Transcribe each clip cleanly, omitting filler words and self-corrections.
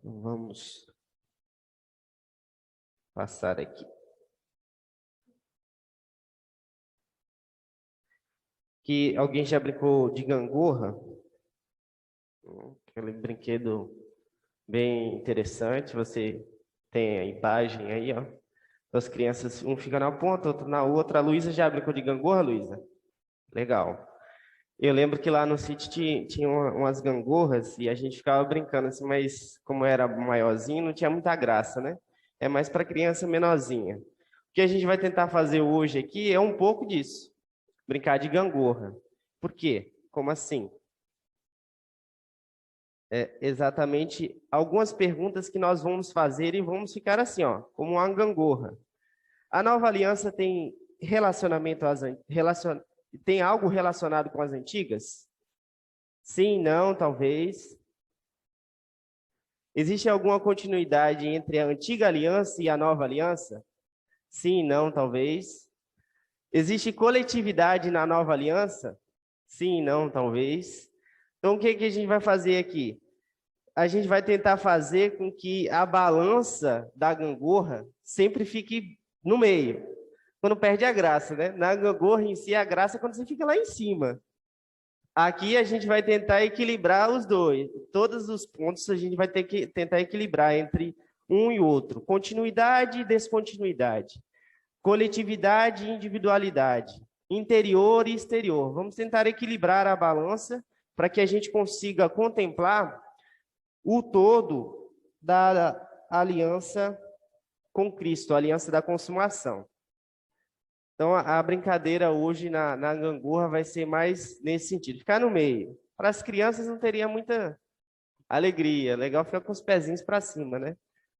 Vamos passar aqui. Que alguém já brincou de gangorra? Aquele brinquedo bem interessante. Você tem a imagem aí, ó. As crianças, um fica na ponta, outro na outra. A Luísa já brincou de gangorra, Luísa? Legal. Eu lembro que lá no sítio tinha umas gangorras e a gente ficava brincando assim, mas como era maiorzinho, não tinha muita graça, né? É mais para criança menorzinha. O que a gente vai tentar fazer hoje aqui é um pouco disso, brincar de gangorra. Por quê? Como assim? É exatamente algumas perguntas que nós vamos fazer e vamos ficar assim, ó, como uma gangorra. A nova aliança tem tem algo relacionado com as antigas? Sim, não, talvez. Existe alguma continuidade entre a antiga aliança e a nova aliança? Sim, não, talvez. Existe coletividade na nova aliança? Sim, não, talvez. Então, o que que a gente vai fazer aqui? A gente vai tentar fazer com que a balança da gangorra sempre fique no meio. Quando perde a graça, né? Na gangorra em si, a graça é quando você fica lá em cima. Aqui a gente vai tentar equilibrar os dois. Todos os pontos a gente vai ter que tentar equilibrar entre um e outro. Continuidade e descontinuidade. Coletividade e individualidade. Interior e exterior. Vamos tentar equilibrar a balança para que a gente consiga contemplar o todo da aliança com Cristo, a aliança da consumação. Então, a brincadeira hoje na gangorra vai ser mais nesse sentido, ficar no meio. Para as crianças não teria muita alegria, legal ficar com os pezinhos para cima, né?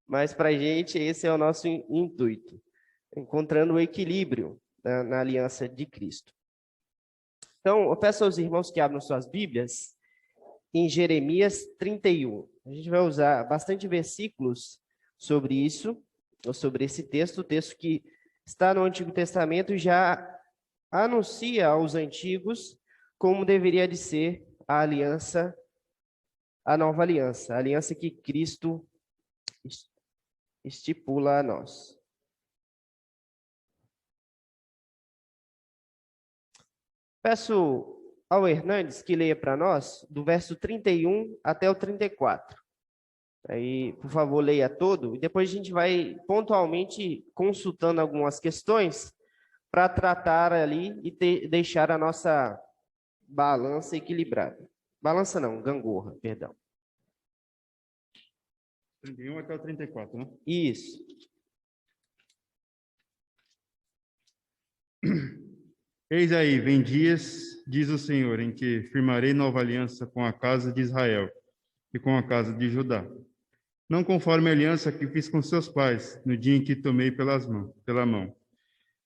Mas para a gente, esse é o nosso intuito, encontrando o equilíbrio na aliança de Cristo. Então, eu peço aos irmãos que abram suas Bíblias em Jeremias 31. A gente vai usar bastante versículos sobre isso, ou sobre esse texto, o texto que está no Antigo Testamento e já anuncia aos antigos como deveria de ser a aliança, a nova aliança, a aliança que Cristo estipula a nós. Peço ao Hernandes que leia para nós do verso 31 até o 34. Aí, por favor, leia todo e depois a gente vai pontualmente consultando algumas questões para tratar ali e deixar a nossa balança equilibrada. Balança não, gangorra, perdão. 31 até o 34, né? Isso. Eis aí, vem dias, diz o Senhor, em que firmarei nova aliança com a casa de Israel e com a casa de Judá. Não conforme a aliança que fiz com seus pais, no dia em que tomei pela mão,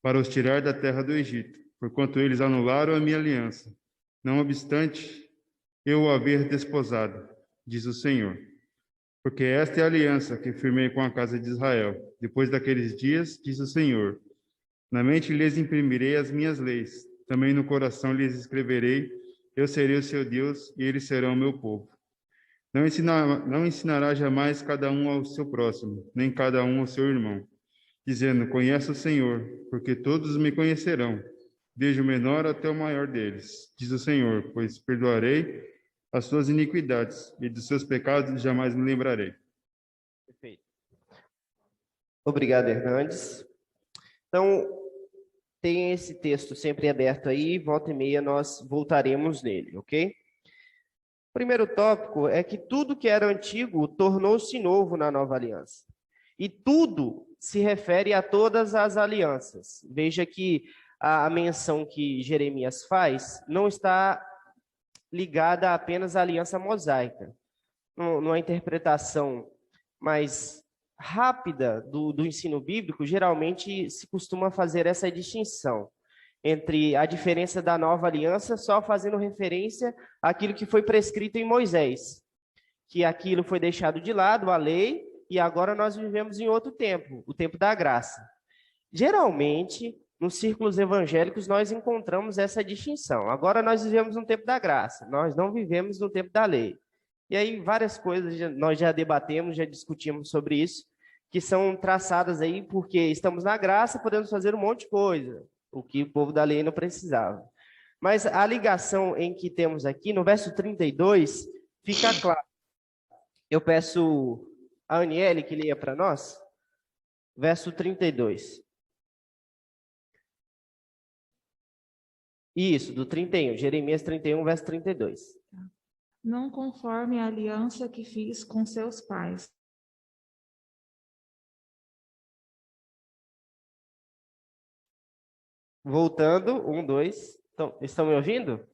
para os tirar da terra do Egito, porquanto eles anularam a minha aliança. Não obstante, eu o haver desposado, diz o Senhor. Porque esta é a aliança que firmei com a casa de Israel. Depois daqueles dias, diz o Senhor, na mente lhes imprimirei as minhas leis, também no coração lhes escreverei, eu serei o seu Deus e eles serão o meu povo. Não ensinará jamais cada um ao seu próximo, nem cada um ao seu irmão, dizendo, conheço o Senhor, porque todos me conhecerão, desde o menor até o maior deles, diz o Senhor, pois perdoarei as suas iniquidades e dos seus pecados jamais me lembrarei. Perfeito. Obrigado, Hernandes. Então, tem esse texto sempre aberto aí, volta e meia nós voltaremos nele, ok? O primeiro tópico é que tudo que era antigo tornou-se novo na nova aliança. E tudo se refere a todas as alianças. Veja que a menção que Jeremias faz não está ligada apenas à aliança mosaica. Numa interpretação mais rápida do ensino bíblico, geralmente se costuma fazer essa distinção entre a diferença da nova aliança, só fazendo referência àquilo que foi prescrito em Moisés, que aquilo foi deixado de lado, a lei, e agora nós vivemos em outro tempo, o tempo da graça. Geralmente, nos círculos evangélicos, nós encontramos essa distinção. Agora nós vivemos no tempo da graça, nós não vivemos no tempo da lei. E aí várias coisas nós já debatemos, já discutimos sobre isso, que são traçadas aí porque estamos na graça, podemos fazer um monte de coisa, o que o povo da lei não precisava. Mas a ligação em que temos aqui, no verso 32, fica claro. Eu peço a Aniele que leia para nós, verso 32. Isso, do 31, Jeremias 31, verso 32. Não conforme a aliança que fiz com seus pais. Voltando, 1, 2. Então, estão me ouvindo?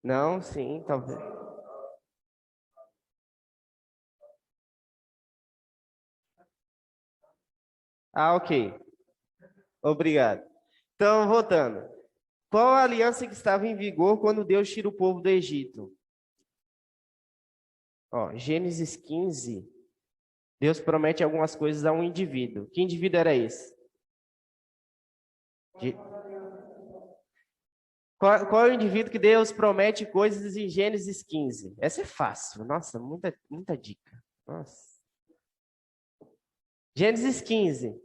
Não, sim, talvez. Ah, ok. Obrigado. Então, voltando. Qual a aliança que estava em vigor quando Deus tira o povo do Egito? Ó, Gênesis 15. Deus promete algumas coisas a um indivíduo. Que indivíduo era esse? Qual é o indivíduo que Deus promete coisas em Gênesis 15? Essa é fácil. Nossa, muita dica. Nossa. Gênesis 15.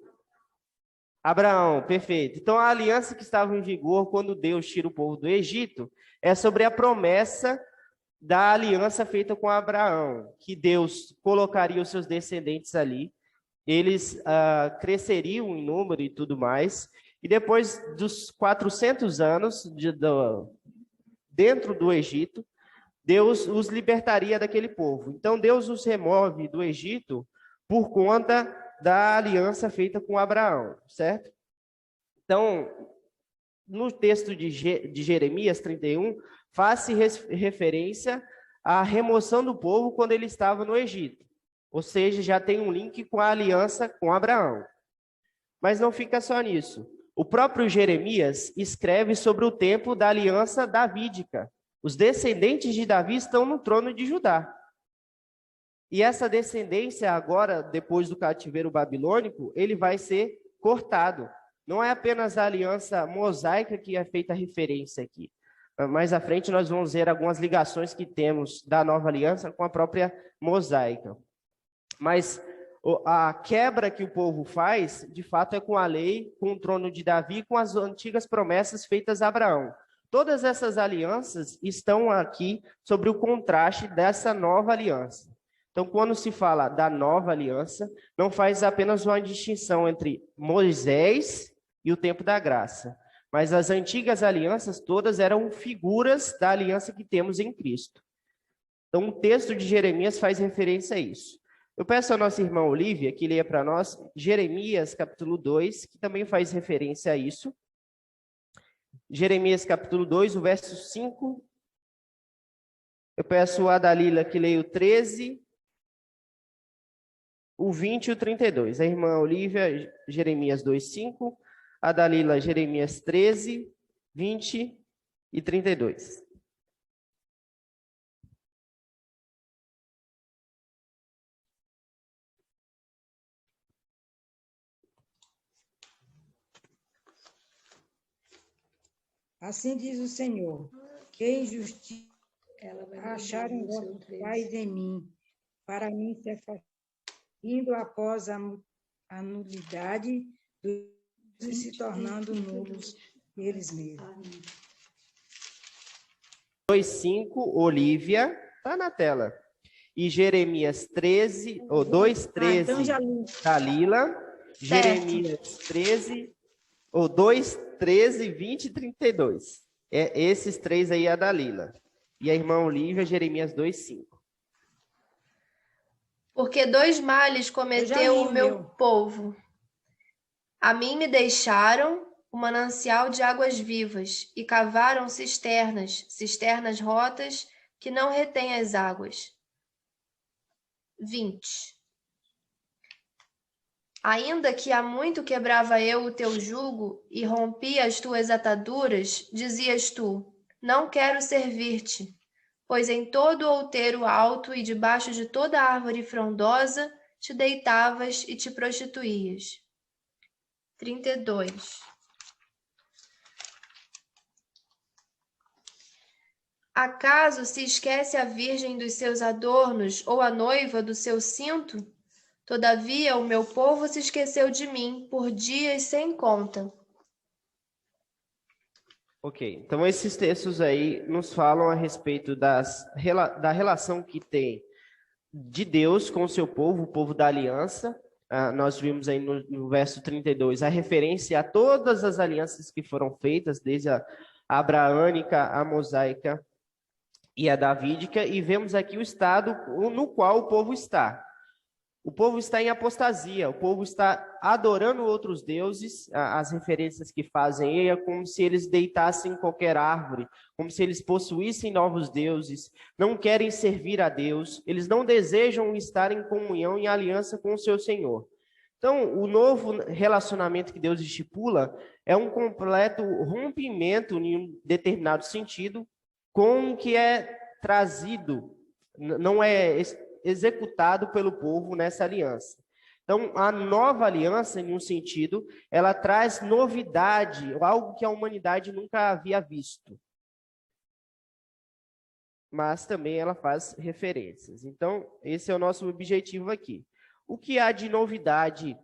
Abraão, perfeito. Então, a aliança que estava em vigor quando Deus tira o povo do Egito é sobre a promessa da aliança feita com Abraão, que Deus colocaria os seus descendentes ali, eles cresceriam em número e tudo mais, e depois dos 400 anos dentro do Egito, Deus os libertaria daquele povo. Então, Deus os remove do Egito por conta da aliança feita com Abraão, certo? Então, no texto de Jeremias 31, faz-se referência à remoção do povo quando ele estava no Egito. Ou seja, já tem um link com a aliança com Abraão. Mas não fica só nisso. O próprio Jeremias escreve sobre o tempo da aliança davídica. Os descendentes de Davi estão no trono de Judá. E essa descendência agora, depois do cativeiro babilônico, ele vai ser cortado. Não é apenas a aliança mosaica que é feita referência aqui. Mais à frente nós vamos ver algumas ligações que temos da nova aliança com a própria mosaica. Mas a quebra que o povo faz, de fato, é com a lei, com o trono de Davi, com as antigas promessas feitas a Abraão. Todas essas alianças estão aqui sobre o contraste dessa nova aliança. Então, quando se fala da nova aliança, não faz apenas uma distinção entre Moisés e o tempo da graça. Mas as antigas alianças todas eram figuras da aliança que temos em Cristo. Então, o texto de Jeremias faz referência a isso. Eu peço à nossa irmã Olívia que leia para nós Jeremias, capítulo 2, que também faz referência a isso. Jeremias, capítulo 2, o verso 5. Eu peço a Dalila que leia o 13, o 20 e o 32. A irmã Olívia, Jeremias 2, 5. A Dalila, Jeremias 13, 20 e 32. Assim diz o Senhor, que injustiça acharam vossos pais em mim, para mim se afastar, indo após a nulidade e se tornando nulos eles mesmos. 2:5, Olívia, está na tela. E Jeremias 13, ou 2:13, então já li. Dalila. Jeremias 13, ou 2:13, 20 e 32. Esses três aí é a Dalila. E a irmã Olívia, Jeremias 2:5. Porque 2 males cometeu o meu povo. A mim me deixaram o manancial de águas vivas e cavaram cisternas rotas que não retêm as águas. 20. Ainda que há muito quebrava eu o teu jugo e rompia as tuas ataduras, dizias tu, não quero servir-te, pois em todo outeiro alto e debaixo de toda árvore frondosa te deitavas e te prostituías. 32. Acaso se esquece a virgem dos seus adornos ou a noiva do seu cinto? Todavia, o meu povo se esqueceu de mim por dias sem conta. Ok, então esses textos aí nos falam a respeito da relação que tem de Deus com o seu povo, o povo da aliança. Nós vimos aí no verso 32 a referência a todas as alianças que foram feitas, desde a abraâmica, a mosaica e a davídica, e vemos aqui o estado no qual o povo está. O povo está em apostasia, o povo está adorando outros deuses, as referências que fazem é como se eles deitassem em qualquer árvore, como se eles possuíssem novos deuses, não querem servir a Deus, eles não desejam estar em comunhão, em aliança com o seu Senhor. Então, o novo relacionamento que Deus estipula é um completo rompimento, em um determinado sentido, com o que é trazido, não é executado pelo povo nessa aliança. Então, a nova aliança, em um sentido, ela traz novidade, algo que a humanidade nunca havia visto. Mas também ela faz referências. Então, esse é o nosso objetivo aqui. O que há de novidade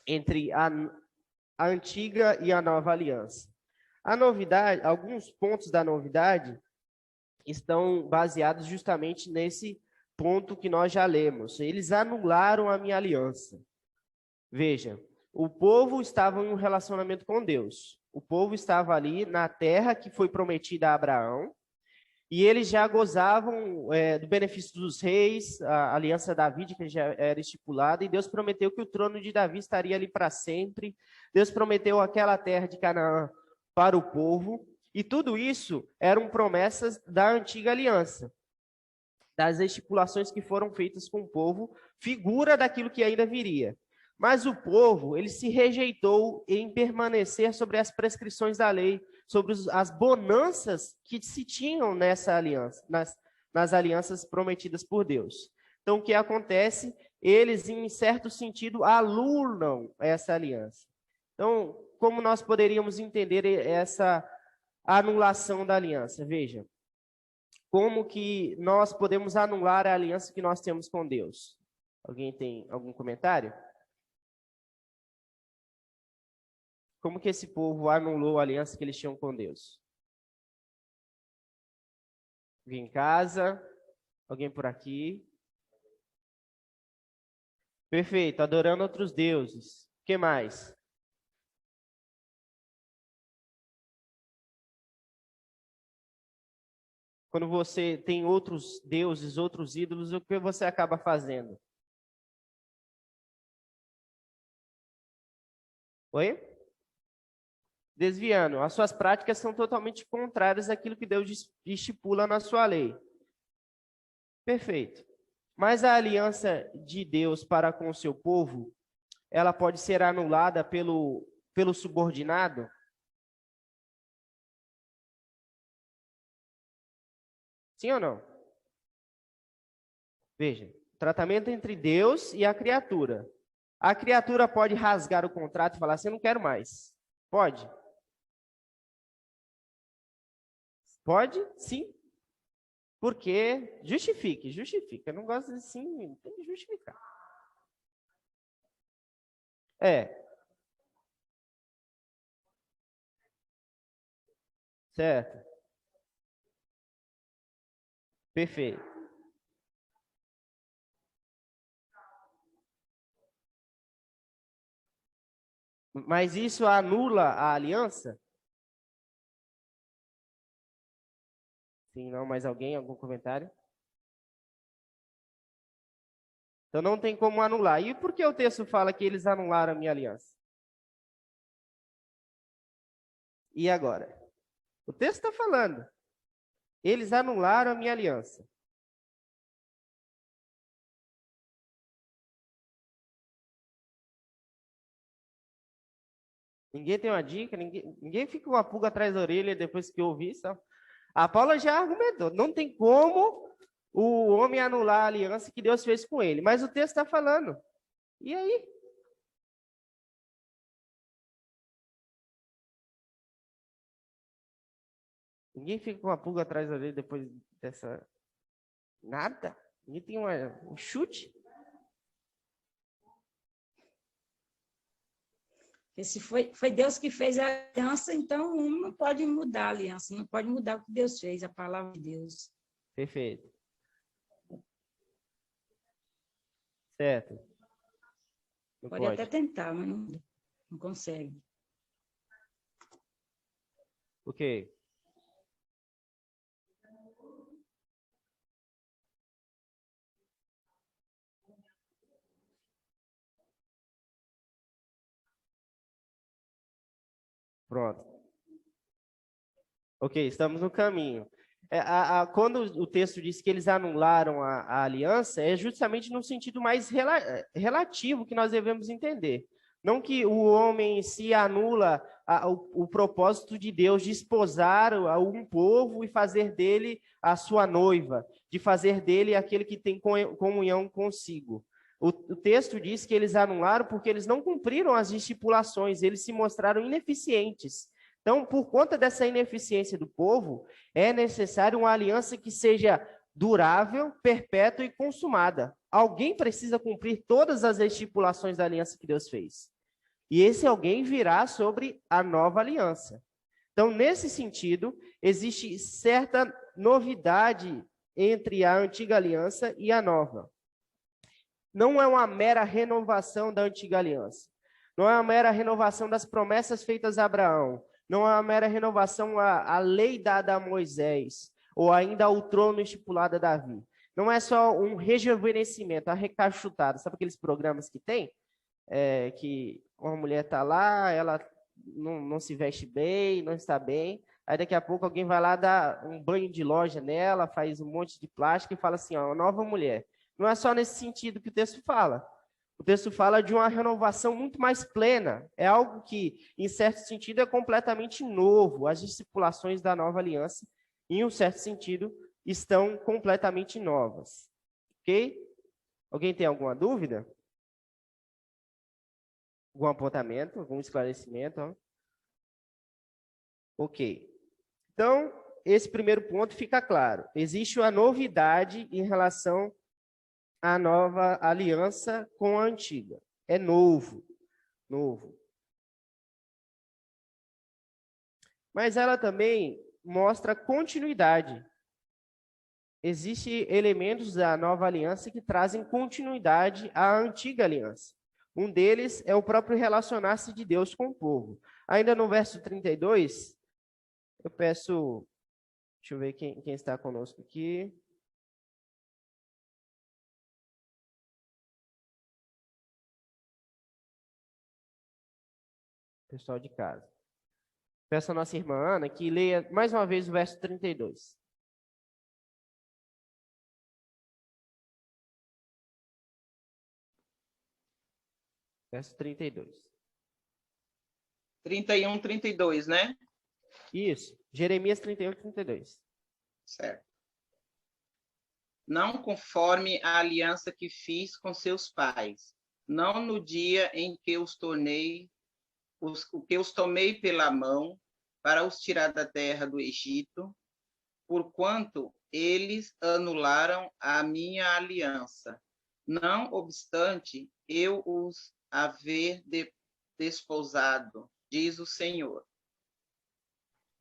entre a antiga e a nova aliança? A novidade, alguns pontos da novidade estão baseados justamente nesse ponto que nós já lemos. Eles anularam a minha aliança. Veja, o povo estava em um relacionamento com Deus. O povo estava ali na terra que foi prometida a Abraão, e eles já gozavam do benefício dos reis, a aliança davídica já era estipulada, e Deus prometeu que o trono de Davi estaria ali para sempre. Deus prometeu aquela terra de Canaã para o povo, e tudo isso eram promessas da antiga aliança, das estipulações que foram feitas com o povo, figura daquilo que ainda viria. Mas o povo, ele se rejeitou em permanecer sobre as prescrições da lei, sobre as bonanças que se tinham nessa aliança, nas alianças prometidas por Deus. Então, o que acontece? Eles, em certo sentido, anulam essa aliança. Então, como nós poderíamos entender essa anulação da aliança? Veja, como que nós podemos anular a aliança que nós temos com Deus? Alguém tem algum comentário? Como que esse povo anulou a aliança que eles tinham com Deus? Alguém em casa? Alguém por aqui? Perfeito, adorando outros deuses. O que mais? Quando você tem outros deuses, outros ídolos, o que você acaba fazendo? Oi? Desviando. As suas práticas são totalmente contrárias àquilo que Deus estipula na sua lei. Perfeito. Mas a aliança de Deus para com o seu povo, ela pode ser anulada pelo subordinado? Sim ou não? Veja, tratamento entre Deus e a criatura. A criatura pode rasgar o contrato e falar assim, eu não quero mais. Pode? Pode? Sim. Porque justifique. Eu não gosto assim, tem que justificar. Certo. Perfeito. Mas isso anula a aliança? Sim, não, mais alguém? Algum comentário? Então não tem como anular. E por que o texto fala que eles anularam a minha aliança? E agora? O texto está falando. Eles anularam a minha aliança. Ninguém tem uma dica? Ninguém fica com uma pulga atrás da orelha depois que ouvi isso? A Paula já argumentou. Não tem como o homem anular a aliança que Deus fez com ele. Mas o texto está falando. E aí? Ninguém fica com a pulga atrás da orelha depois dessa... Nada? Ninguém tem um chute? Porque se foi Deus que fez a aliança, então um não pode mudar a aliança, não pode mudar o que Deus fez, a palavra de Deus. Perfeito. Certo. Não Pode até tentar, mas não consegue. Ok. Pronto. Ok, estamos no caminho. Quando o texto diz que eles anularam a aliança, é justamente no sentido mais relativo que nós devemos entender. Não que o homem se anula o propósito de Deus de esposar um povo e fazer dele a sua noiva, de fazer dele aquele que tem comunhão consigo. O texto diz que eles anularam porque eles não cumpriram as estipulações, eles se mostraram ineficientes. Então, por conta dessa ineficiência do povo, é necessário uma aliança que seja durável, perpétua e consumada. Alguém precisa cumprir todas as estipulações da aliança que Deus fez. E esse alguém virá sobre a nova aliança. Então, nesse sentido, existe certa novidade entre a antiga aliança e a nova. Não é uma mera renovação da antiga aliança. Não é uma mera renovação das promessas feitas a Abraão. Não é uma mera renovação à lei dada a Moisés, ou ainda ao trono estipulado a Davi. Não é só um rejuvenescimento, a recachutada. Sabe aqueles programas que tem? Que uma mulher está lá, ela não se veste bem, não está bem, aí daqui a pouco alguém vai lá dar um banho de loja nela, faz um monte de plástico e fala assim, ó, nova mulher. Não é só nesse sentido que o texto fala. O texto fala de uma renovação muito mais plena. É algo que, em certo sentido, é completamente novo. As estipulações da nova aliança, em um certo sentido, estão completamente novas. Ok? Alguém tem alguma dúvida? Algum apontamento? Algum esclarecimento? Ó? Ok. Então, esse primeiro ponto fica claro. Existe uma novidade em relação a nova aliança com a antiga. É novo. Mas ela também mostra continuidade. Existem elementos da nova aliança que trazem continuidade à antiga aliança. Um deles é o próprio relacionar-se de Deus com o povo. Ainda no verso 32, eu peço... Deixa eu ver quem está conosco aqui. Pessoal de casa. Peço a nossa irmã Ana que leia mais uma vez o verso 32. Verso 32. 31, 32, né? Isso. Jeremias 31, 32. Certo. Não conforme a aliança que fiz com seus pais, não no dia em que os tomei pela mão para os tirar da terra do Egito, porquanto eles anularam a minha aliança. Não obstante, eu os haver desposado, diz o Senhor.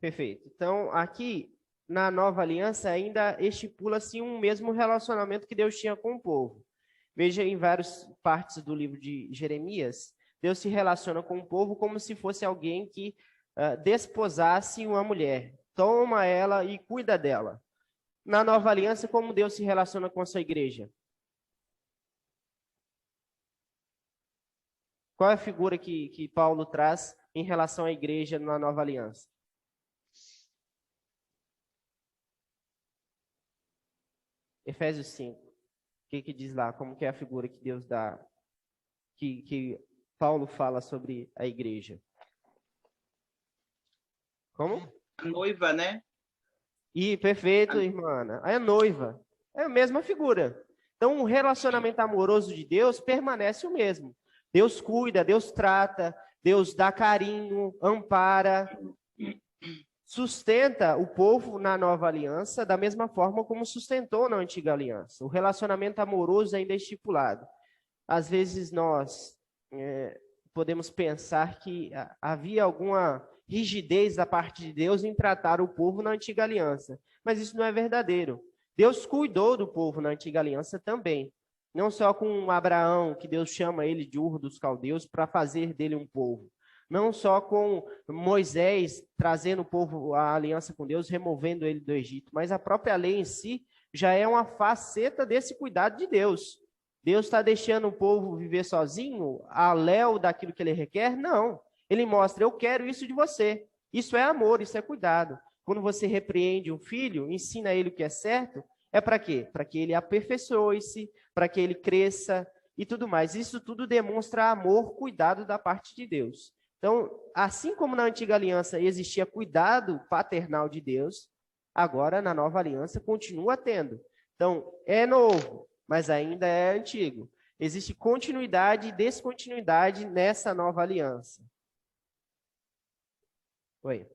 Perfeito. Então, aqui, na nova aliança, ainda estipula-se um mesmo relacionamento que Deus tinha com o povo. Veja em várias partes do livro de Jeremias, Deus se relaciona com o povo como se fosse alguém que desposasse uma mulher. Toma ela e cuida dela. Na nova aliança, como Deus se relaciona com a sua igreja? Qual é a figura que Paulo traz em relação à igreja na nova aliança? Efésios 5. O que diz lá? Como que é a figura que Deus dá, que Paulo fala sobre a igreja? Como? A noiva, né? Perfeito, irmã Ana. É a noiva. É a mesma figura. Então, o relacionamento amoroso de Deus permanece o mesmo. Deus cuida, Deus trata, Deus dá carinho, ampara. sustenta o povo na nova aliança da mesma forma como sustentou na antiga aliança. O relacionamento amoroso ainda é estipulado. Às vezes nós podemos pensar que havia alguma rigidez da parte de Deus em tratar o povo na antiga aliança, mas isso não é verdadeiro. Deus cuidou do povo na antiga aliança também, não só com Abraão, que Deus chama ele de Ur dos Caldeus para fazer dele um povo, não só com Moisés trazendo o povo à aliança com Deus, removendo ele do Egito, mas a própria lei em si já é uma faceta desse cuidado de Deus. Deus está deixando o povo viver sozinho, a léu daquilo que ele requer? Não. Ele mostra, eu quero isso de você. Isso é amor, isso é cuidado. Quando você repreende um filho, ensina ele o que é certo, é para quê? Para que ele aperfeiçoe-se, para que ele cresça e tudo mais. Isso tudo demonstra amor, cuidado da parte de Deus. Então, assim como na antiga aliança existia cuidado paternal de Deus, agora na nova aliança continua tendo. Então, é novo, mas ainda é antigo. Existe continuidade e descontinuidade nessa nova aliança. Oi.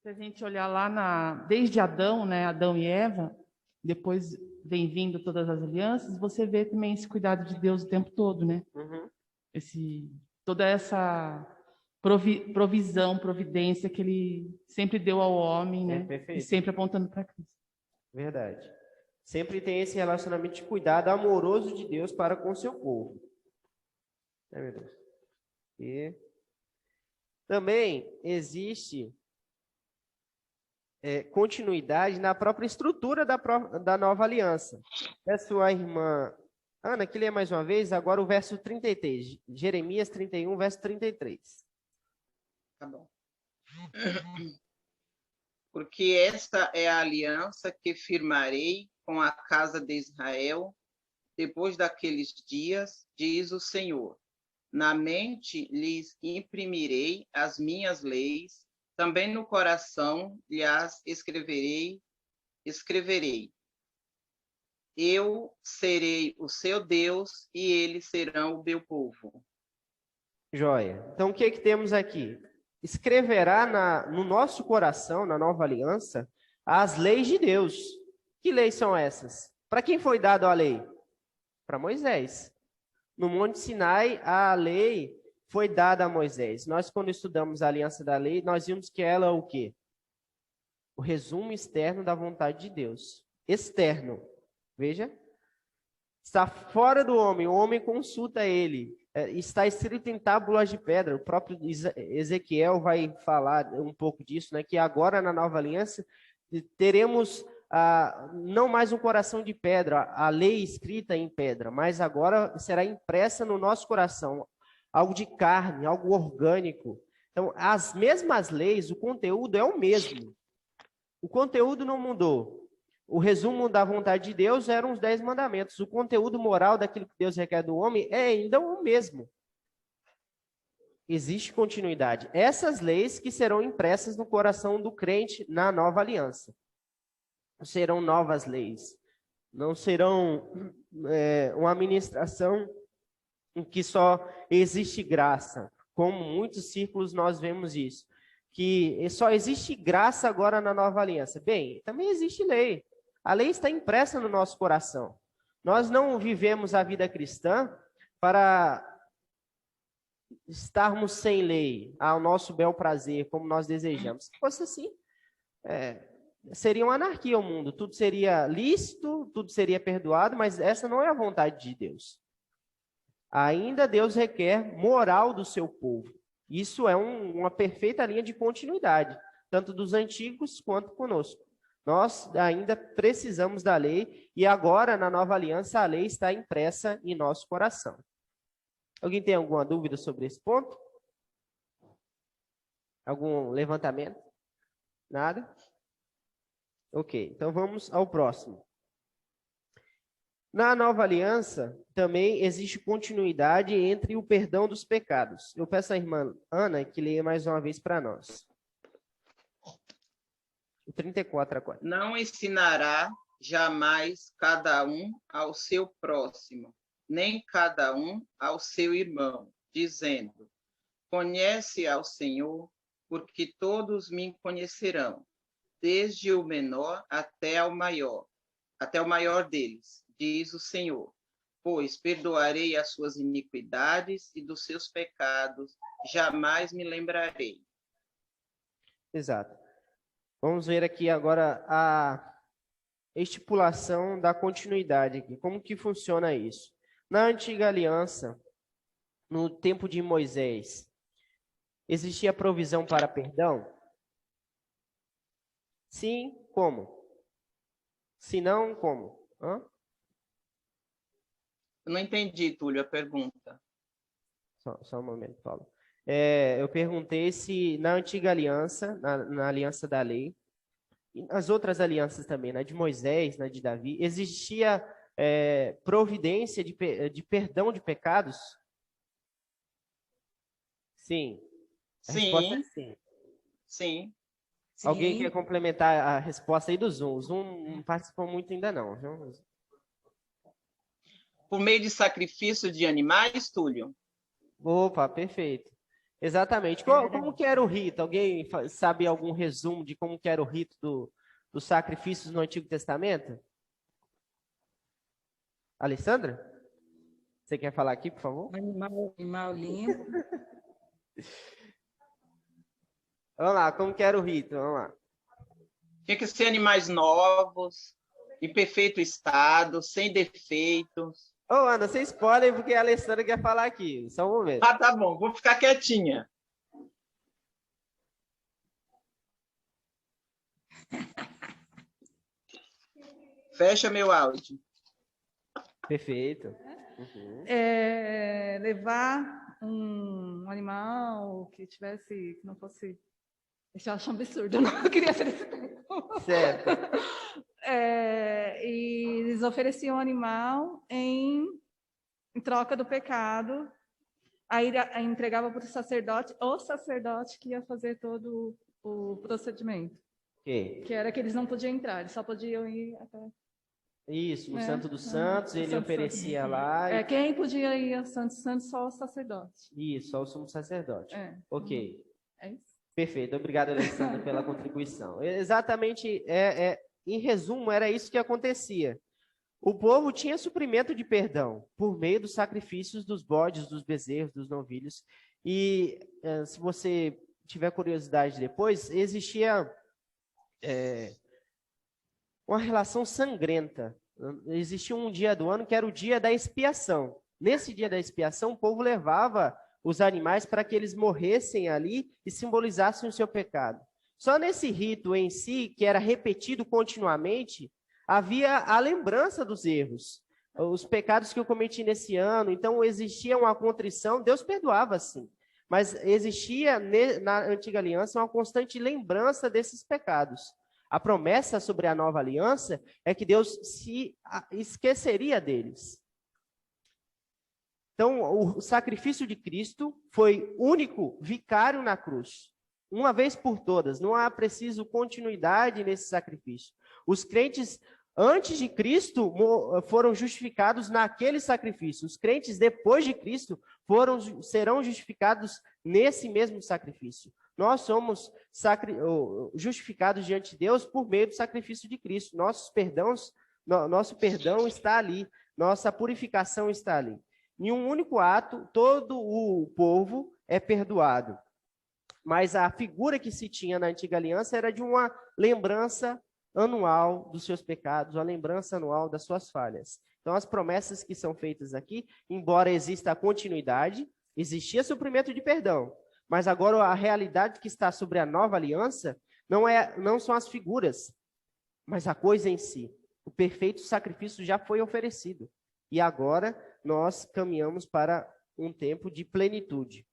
Se a gente olhar lá desde Adão, né, Adão e Eva, depois vem vindo todas as alianças, você vê também esse cuidado de Deus o tempo todo, né? Uhum. Toda essa provisão, providência que ele sempre deu ao homem, né? Perfeito. E sempre apontando para Cristo. Verdade. Sempre tem esse relacionamento de cuidado amoroso de Deus para com o seu povo. Meu Deus. E também existe continuidade na própria estrutura da nova aliança. Peço à irmã Ana que lê mais uma vez agora o verso 33, Jeremias 31, verso 33. Tá bom. Porque esta é a aliança que firmarei com a casa de Israel depois daqueles dias, diz o Senhor. Na mente lhes imprimirei as minhas leis, também no coração lhes escreverei. Eu serei o seu Deus e eles serão o meu povo. Joia. Então, o que temos aqui? Escreverá no nosso coração, na nova aliança, as leis de Deus. Que leis são essas? Para quem foi dado a lei? Para Moisés. No Monte Sinai, a lei foi dada a Moisés. Nós, quando estudamos a aliança da lei, nós vimos que ela é o quê? O resumo externo da vontade de Deus. Externo. Veja. Está fora do homem, o homem consulta ele. Está escrito em tábuas de pedra. O próprio Ezequiel vai falar um pouco disso, né? Que agora na nova aliança teremos não mais um coração de pedra, a lei escrita em pedra, mas agora será impressa no nosso coração, algo de carne, algo orgânico. Então, as mesmas leis, o conteúdo é o mesmo. O conteúdo não mudou. O resumo da vontade de Deus eram os 10 mandamentos. O conteúdo moral daquilo que Deus requer do homem é ainda o mesmo. Existe continuidade. Essas leis que serão impressas no coração do crente na nova aliança. Serão novas leis. Não serão uma administração em que só existe graça. Como muitos círculos nós vemos isso. Que só existe graça agora na nova aliança. Bem, também existe lei. A lei está impressa no nosso coração. Nós não vivemos a vida cristã para estarmos sem lei, ao nosso bel prazer, como nós desejamos. Se fosse assim, seria uma anarquia o mundo. Tudo seria lícito, tudo seria perdoado, mas essa não é a vontade de Deus. Ainda Deus requer moral do seu povo. Isso é uma perfeita linha de continuidade, tanto dos antigos quanto conosco. Nós ainda precisamos da lei e agora, na nova aliança, a lei está impressa em nosso coração. Alguém tem alguma dúvida sobre esse ponto? Algum levantamento? Nada? Ok, então vamos ao próximo. Na nova aliança, também existe continuidade entre o perdão dos pecados. Eu peço à irmã Ana que leia mais uma vez para nós. O 34 agora. Não ensinará jamais cada um ao seu próximo, nem cada um ao seu irmão, dizendo: conhece ao Senhor, porque todos me conhecerão, desde o menor até o maior deles, diz o Senhor. Pois perdoarei as suas iniquidades e dos seus pecados jamais me lembrarei. Exato. Vamos ver aqui agora a estipulação da continuidade aqui. Como que funciona isso? Na antiga aliança, no tempo de Moisés, existia provisão para perdão? Sim, como? Se não, como? Hã? Eu não entendi, Túlio, a pergunta. Só um momento, Paulo. Eu perguntei se na antiga aliança, na aliança da lei, e nas outras alianças também, na de Moisés, na de Davi, existia providência de perdão de pecados? Sim. A resposta é sim. Sim. Alguém quer complementar a resposta aí do Zoom? O Zoom não participou muito ainda não, viu? Por meio de sacrifício de animais, Túlio? Opa, perfeito. Exatamente. Como que era o rito? Alguém sabe algum resumo de como que era o rito dos sacrifícios no Antigo Testamento? Alessandra? Você quer falar aqui, por favor? Animal limpo. Vamos lá, como que era o rito? Vamos lá. Tinha que ser animais novos, em perfeito estado, sem defeitos. Ô, Ana, vocês podem, porque a Alessandra quer falar aqui. Só um momento. Ah, tá bom, vou ficar quietinha. Fecha meu áudio. Perfeito. Levar um animal que não fosse... Isso eu acho um absurdo, eu não queria ser esse tempo. Certo. E eles ofereciam o animal em troca do pecado, aí entregava para o sacerdote que ia fazer todo o procedimento. Okay. Que era que eles não podiam entrar, eles só podiam ir até... Isso, o Santo dos Santos, ele oferecia lá. Quem podia ir ao Santo dos Santos? Só o sacerdote. Isso, só o sumo sacerdote. Ok. É isso. Perfeito, obrigado, Alessandra, pela contribuição. Exatamente, em resumo, era isso que acontecia. O povo tinha suprimento de perdão por meio dos sacrifícios dos bodes, dos bezerros, dos novilhos. E se você tiver curiosidade depois, existia uma relação sangrenta. Existia um dia do ano que era o dia da expiação. Nesse dia da expiação, o povo levava os animais para que eles morressem ali e simbolizassem o seu pecado. Só nesse rito em si, que era repetido continuamente, havia a lembrança dos erros, os pecados que eu cometi nesse ano. Então, existia uma contrição, Deus perdoava sim, mas existia na antiga aliança uma constante lembrança desses pecados. A promessa sobre a nova aliança é que Deus se esqueceria deles. Então, o sacrifício de Cristo foi único, vicário na cruz. Uma vez por todas, não há preciso continuidade nesse sacrifício. Os crentes antes de Cristo foram justificados naquele sacrifício. Os crentes depois de Cristo serão justificados nesse mesmo sacrifício. Nós somos justificados diante de Deus por meio do sacrifício de Cristo. Nosso perdão está ali, nossa purificação está ali. Em um único ato, todo o povo é perdoado. Mas a figura que se tinha na antiga aliança era de uma lembrança anual dos seus pecados, uma lembrança anual das suas falhas. Então, as promessas que são feitas aqui, embora exista a continuidade, existia suprimento de perdão. Mas agora a realidade que está sobre a nova aliança não são as figuras, mas a coisa em si. O perfeito sacrifício já foi oferecido. E agora nós caminhamos para um tempo de plenitude.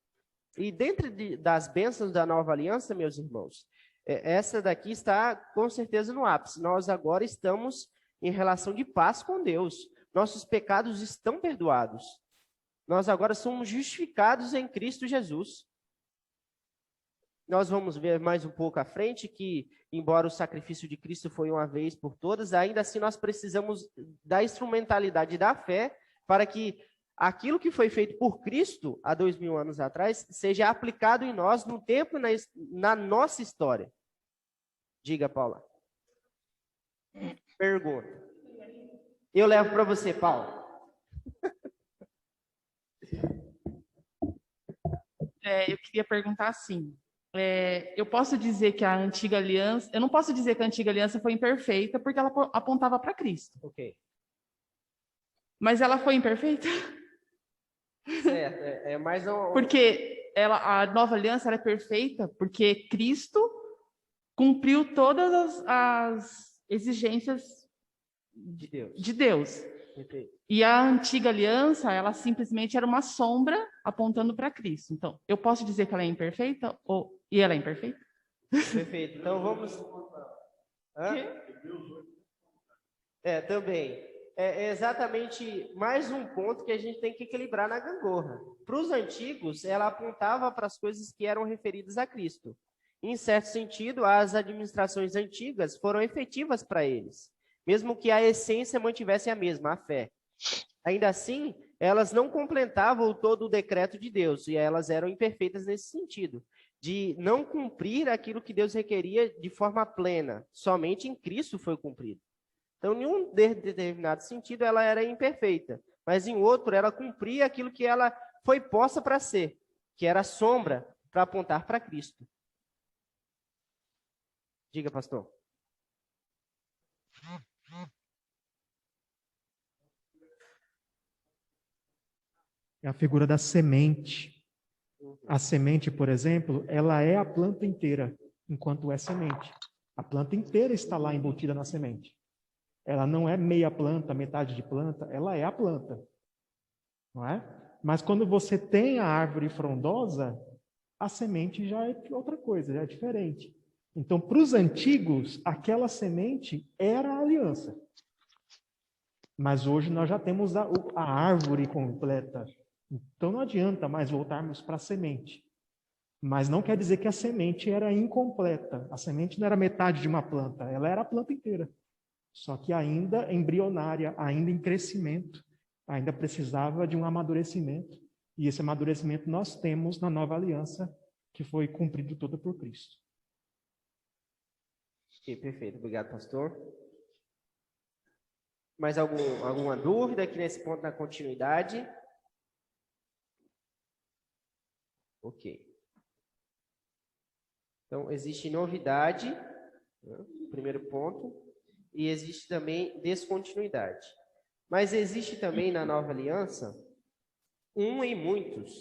E dentro das bênçãos da nova aliança, meus irmãos, essa daqui está com certeza no ápice. Nós agora estamos em relação de paz com Deus. Nossos pecados estão perdoados. Nós agora somos justificados em Cristo Jesus. nós vamos ver mais um pouco à frente que, embora o sacrifício de Cristo foi uma vez por todas, ainda assim nós precisamos da instrumentalidade da fé para que aquilo que foi feito por Cristo há 2000 anos atrás seja aplicado em nós no tempo e na nossa história. Diga, Paula. Pergunta. Eu levo para você, Paula. Eu queria perguntar assim. Eu posso dizer que a antiga aliança... Eu não posso dizer que a antiga aliança foi imperfeita porque ela apontava para Cristo. Ok. Mas ela foi imperfeita? Certo. É mais um... Porque a nova aliança era perfeita porque Cristo cumpriu todas as exigências de Deus. Perfeito. E a antiga aliança, ela simplesmente era uma sombra apontando para Cristo. Então, eu posso dizer que ela é imperfeita? E ela é imperfeita? Perfeito. Então, vamos... Também. É exatamente mais um ponto que a gente tem que equilibrar na gangorra. Para os antigos, ela apontava para as coisas que eram referidas a Cristo. Em certo sentido, as administrações antigas foram efetivas para eles, mesmo que a essência mantivesse a mesma, a fé. Ainda assim, elas não completavam todo o decreto de Deus, e elas eram imperfeitas nesse sentido, de não cumprir aquilo que Deus requeria de forma plena. Somente em Cristo foi cumprido. Então, em um determinado sentido, ela era imperfeita, mas em outro, ela cumpria aquilo que ela foi posta para ser, que era a sombra para apontar para Cristo. Diga, pastor. É a figura da semente. A semente, por exemplo, ela é a planta inteira, enquanto é semente. A planta inteira está lá embutida na semente. Ela não é meia planta, metade de planta, ela é a planta. Não é? Mas quando você tem a árvore frondosa, a semente já é outra coisa, já é diferente. Então, para os antigos, aquela semente era a aliança. Mas hoje nós já temos a árvore completa. Então, não adianta mais voltarmos para a semente. Mas não quer dizer que a semente era incompleta. A semente não era metade de uma planta, ela era a planta inteira. Só que ainda embrionária, ainda em crescimento, ainda precisava de um amadurecimento. E esse amadurecimento nós temos na nova aliança, que foi cumprido toda por Cristo. Ok, perfeito. Obrigado, pastor. Mais alguma dúvida aqui nesse ponto da continuidade? Ok. Então, existe novidade, né, primeiro ponto, e existe também descontinuidade. Mas existe também na nova aliança em muitos.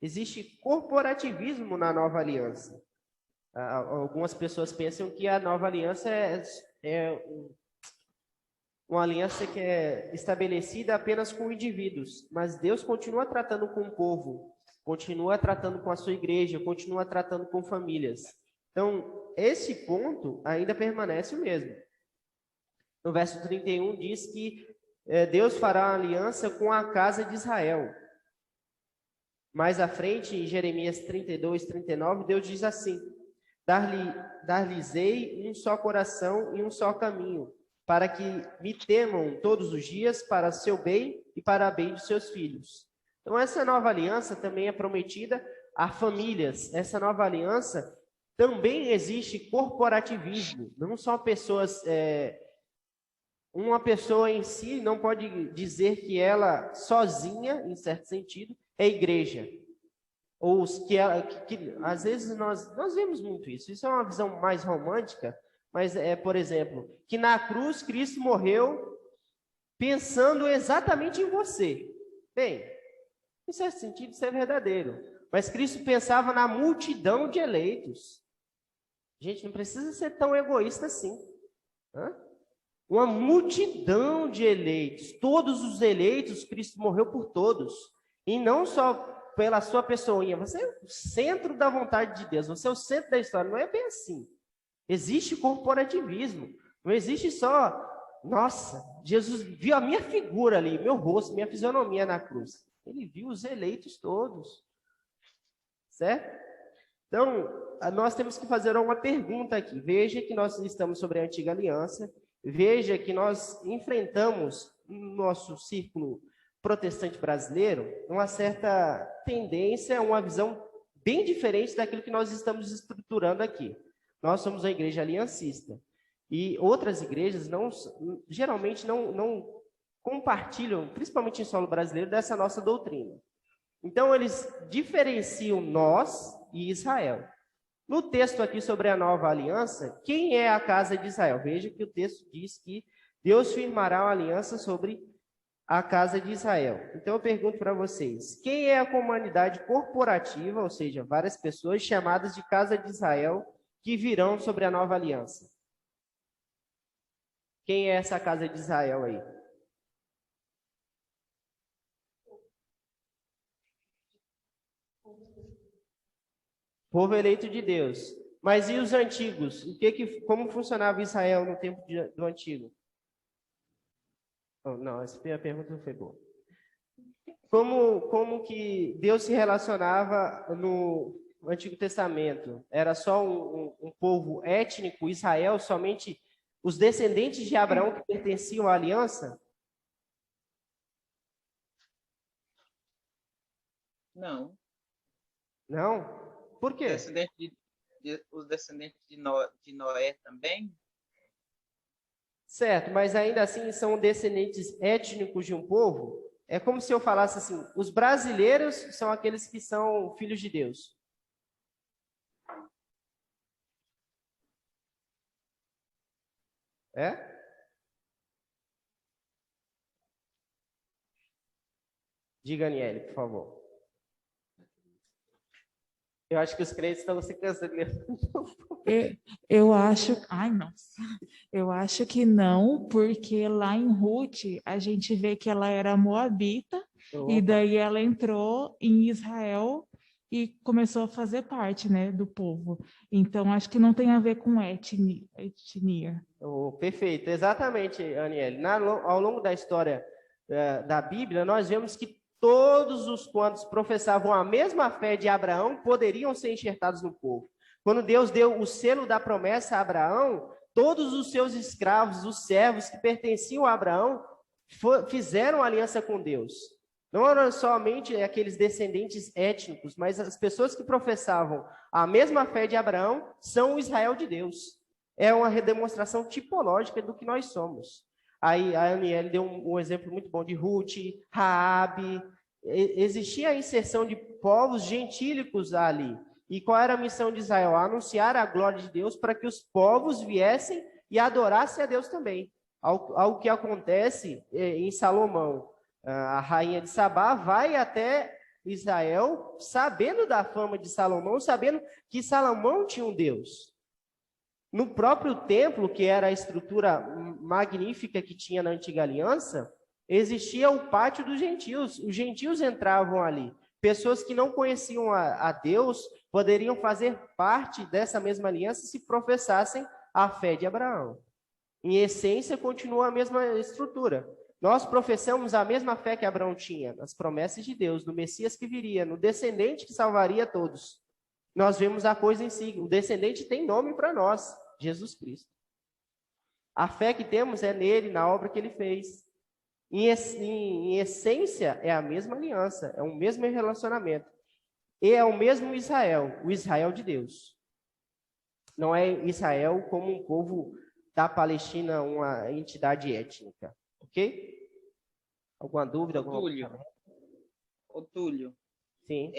Existe corporativismo na nova aliança. Algumas pessoas pensam que a nova aliança é uma aliança que é estabelecida apenas com indivíduos, mas Deus continua tratando com o povo, continua tratando com a sua igreja, continua tratando com famílias. Então, esse ponto ainda permanece o mesmo. No verso 31 diz que Deus fará uma aliança com a casa de Israel. Mais à frente, em Jeremias 32, 39, Deus diz assim: Dar-lhes-ei um só coração e um só caminho, para que me temam todos os dias para seu bem e para o bem de seus filhos. Então, essa nova aliança também é prometida a famílias. Essa nova aliança também existe corporativismo, não só pessoas... Uma pessoa em si não pode dizer que ela sozinha, em certo sentido, é igreja. Ou que às vezes nós vemos muito isso. Isso é uma visão mais romântica, mas por exemplo, que na cruz Cristo morreu pensando exatamente em você. Bem, em certo sentido isso é verdadeiro. Mas Cristo pensava na multidão de eleitos. Gente, não precisa ser tão egoísta assim. Uma multidão de eleitos. Todos os eleitos, Cristo morreu por todos. E não só pela sua pessoinha. Você é o centro da vontade de Deus. Você é o centro da história. Não é bem assim. Existe corporativismo. Não existe só... Nossa, Jesus viu a minha figura ali, meu rosto, minha fisionomia na cruz. Ele viu os eleitos todos. Certo? Então, nós temos que fazer uma pergunta aqui. Veja que nós estamos sobre a antiga aliança, veja que nós enfrentamos no nosso círculo protestante brasileiro uma certa tendência, uma visão bem diferente daquilo que nós estamos estruturando aqui. Nós somos uma igreja aliancista e outras igrejas geralmente não compartilham, principalmente em solo brasileiro, dessa nossa doutrina. Então, eles diferenciam nós e Israel. No texto aqui sobre a nova aliança, quem é a casa de Israel? Veja que o texto diz que Deus firmará uma aliança sobre a casa de Israel. Então, eu pergunto para vocês, quem é a comunidade corporativa, ou seja, várias pessoas chamadas de casa de Israel, que virão sobre a nova aliança? Quem é essa casa de Israel aí? Povo eleito de Deus. Mas e os antigos? Como funcionava Israel no tempo do antigo? Oh, não, essa pergunta não foi boa. Como que Deus se relacionava no Antigo Testamento? Era só um povo étnico, Israel, somente os descendentes de Abraão que pertenciam à aliança? Não. Não? Por quê? Os descendentes de Noé também? Certo, mas ainda assim são descendentes étnicos de um povo? É como se eu falasse assim, os brasileiros são aqueles que são filhos de Deus. É? Diga, Aniele, por favor. Eu acho que os crentes estão se cansando. Eu acho, eu acho que não, porque lá em Ruth a gente vê que ela era moabita. Opa. E daí ela entrou em Israel e começou a fazer parte, né, do povo. Então acho que não tem a ver com etnia. Oh, perfeito, exatamente, Aniele. Ao longo da história da Bíblia, nós vemos que todos os quantos professavam a mesma fé de Abraão poderiam ser enxertados no povo. Quando Deus deu o selo da promessa a Abraão, todos os seus escravos, os servos que pertenciam a Abraão, fizeram aliança com Deus. Não eram somente aqueles descendentes étnicos, mas as pessoas que professavam a mesma fé de Abraão são o Israel de Deus. É uma demonstração tipológica do que nós somos. Aí a Aniele deu um exemplo muito bom de Ruth, Raabe. Existia a inserção de povos gentílicos ali. E qual era a missão de Israel? Anunciar a glória de Deus para que os povos viessem e adorassem a Deus também. Algo que acontece em Salomão. A rainha de Sabá vai até Israel sabendo da fama de Salomão, sabendo que Salomão tinha um Deus. No próprio templo, que era a estrutura magnífica que tinha na antiga aliança, existia o pátio dos gentios. Os gentios entravam ali. Pessoas que não conheciam a Deus poderiam fazer parte dessa mesma aliança se professassem a fé de Abraão. Em essência, continua a mesma estrutura. Nós professamos a mesma fé que Abraão tinha, nas promessas de Deus, no Messias que viria, no descendente que salvaria todos. Nós vemos a coisa em si. O descendente tem nome para nós, Jesus Cristo. A fé que temos é nele, na obra que ele fez. Em essência, é a mesma aliança, é o mesmo relacionamento. E é o mesmo Israel, o Israel de Deus. Não é Israel como um povo da Palestina, uma entidade étnica. Ok? Alguma dúvida? Túlio. Sim.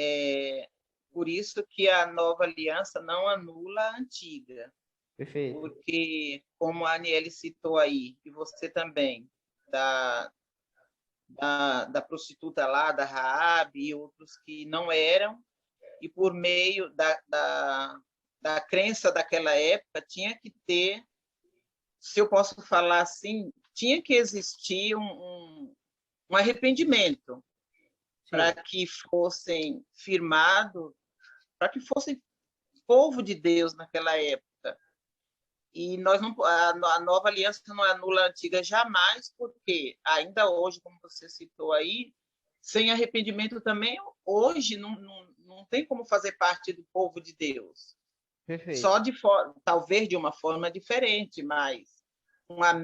Por isso que a nova aliança não anula a antiga. Perfeito. Porque, como a Aniele citou aí, e você também, da prostituta lá, da Raabe e outros que não eram, e por meio da crença daquela época, tinha que ter, se eu posso falar assim, tinha que existir um arrependimento para que fossem firmados, para que fossem povo de Deus naquela época. E a nova aliança não anula a antiga jamais, porque ainda hoje, como você citou aí, sem arrependimento também, hoje não não tem como fazer parte do povo de Deus. Perfeito. Só talvez de uma forma diferente, mas da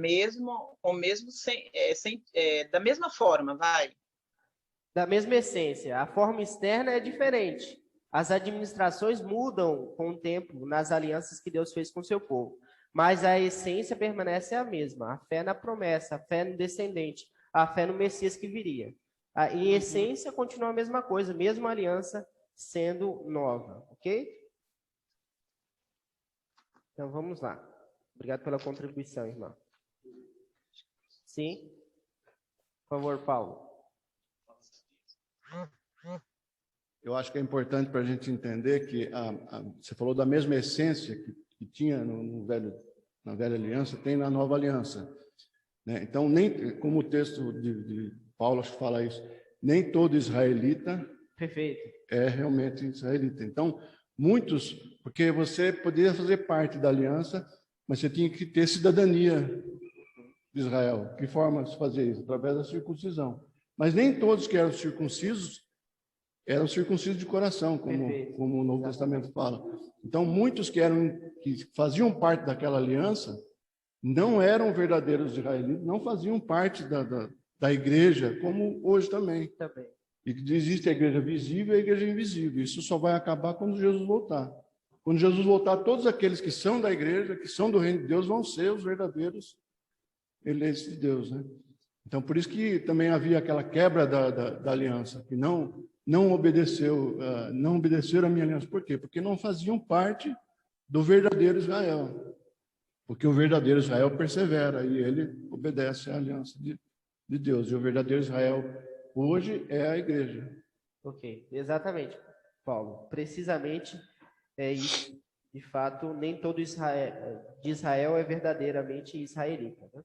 mesma forma, vai. Da mesma essência. A forma externa é diferente. As administrações mudam com o tempo nas alianças que Deus fez com o seu povo. Mas a essência permanece a mesma. A fé na promessa, a fé no descendente, a fé no Messias que viria. Em essência, continua a mesma coisa, mesma aliança sendo nova. Ok? Então, vamos lá. Obrigado pela contribuição, irmão. Sim? Por favor, Paulo. Eu acho que é importante para a gente entender que você falou da mesma essência que tinha na velha aliança, tem na nova aliança. Né? Então, nem como o texto de Paulo acho que fala isso, nem todo israelita Perfeito. é realmente israelita. Então, muitos, porque você poderia fazer parte da aliança, mas você tinha que ter cidadania de Israel. Que forma de fazer isso? Através da circuncisão. Mas nem todos que eram circuncisos de coração, como o Novo Testamento fala. Então, muitos que faziam parte daquela aliança não eram verdadeiros israelitas, não faziam parte da igreja, como hoje também. E existe a igreja visível e a igreja invisível. Isso só vai acabar quando Jesus voltar. Quando Jesus voltar, todos aqueles que são da igreja, que são do reino de Deus, vão ser os verdadeiros eleitos de Deus, né? Então, por isso que também havia aquela quebra da aliança, que não obedeceram a minha aliança. Por quê? Porque não faziam parte do verdadeiro Israel. Porque o verdadeiro Israel persevera e ele obedece à aliança de Deus. E o verdadeiro Israel hoje é a igreja. Ok, exatamente, Paulo. Precisamente é isso. De fato, nem todo de Israel é verdadeiramente israelita, né?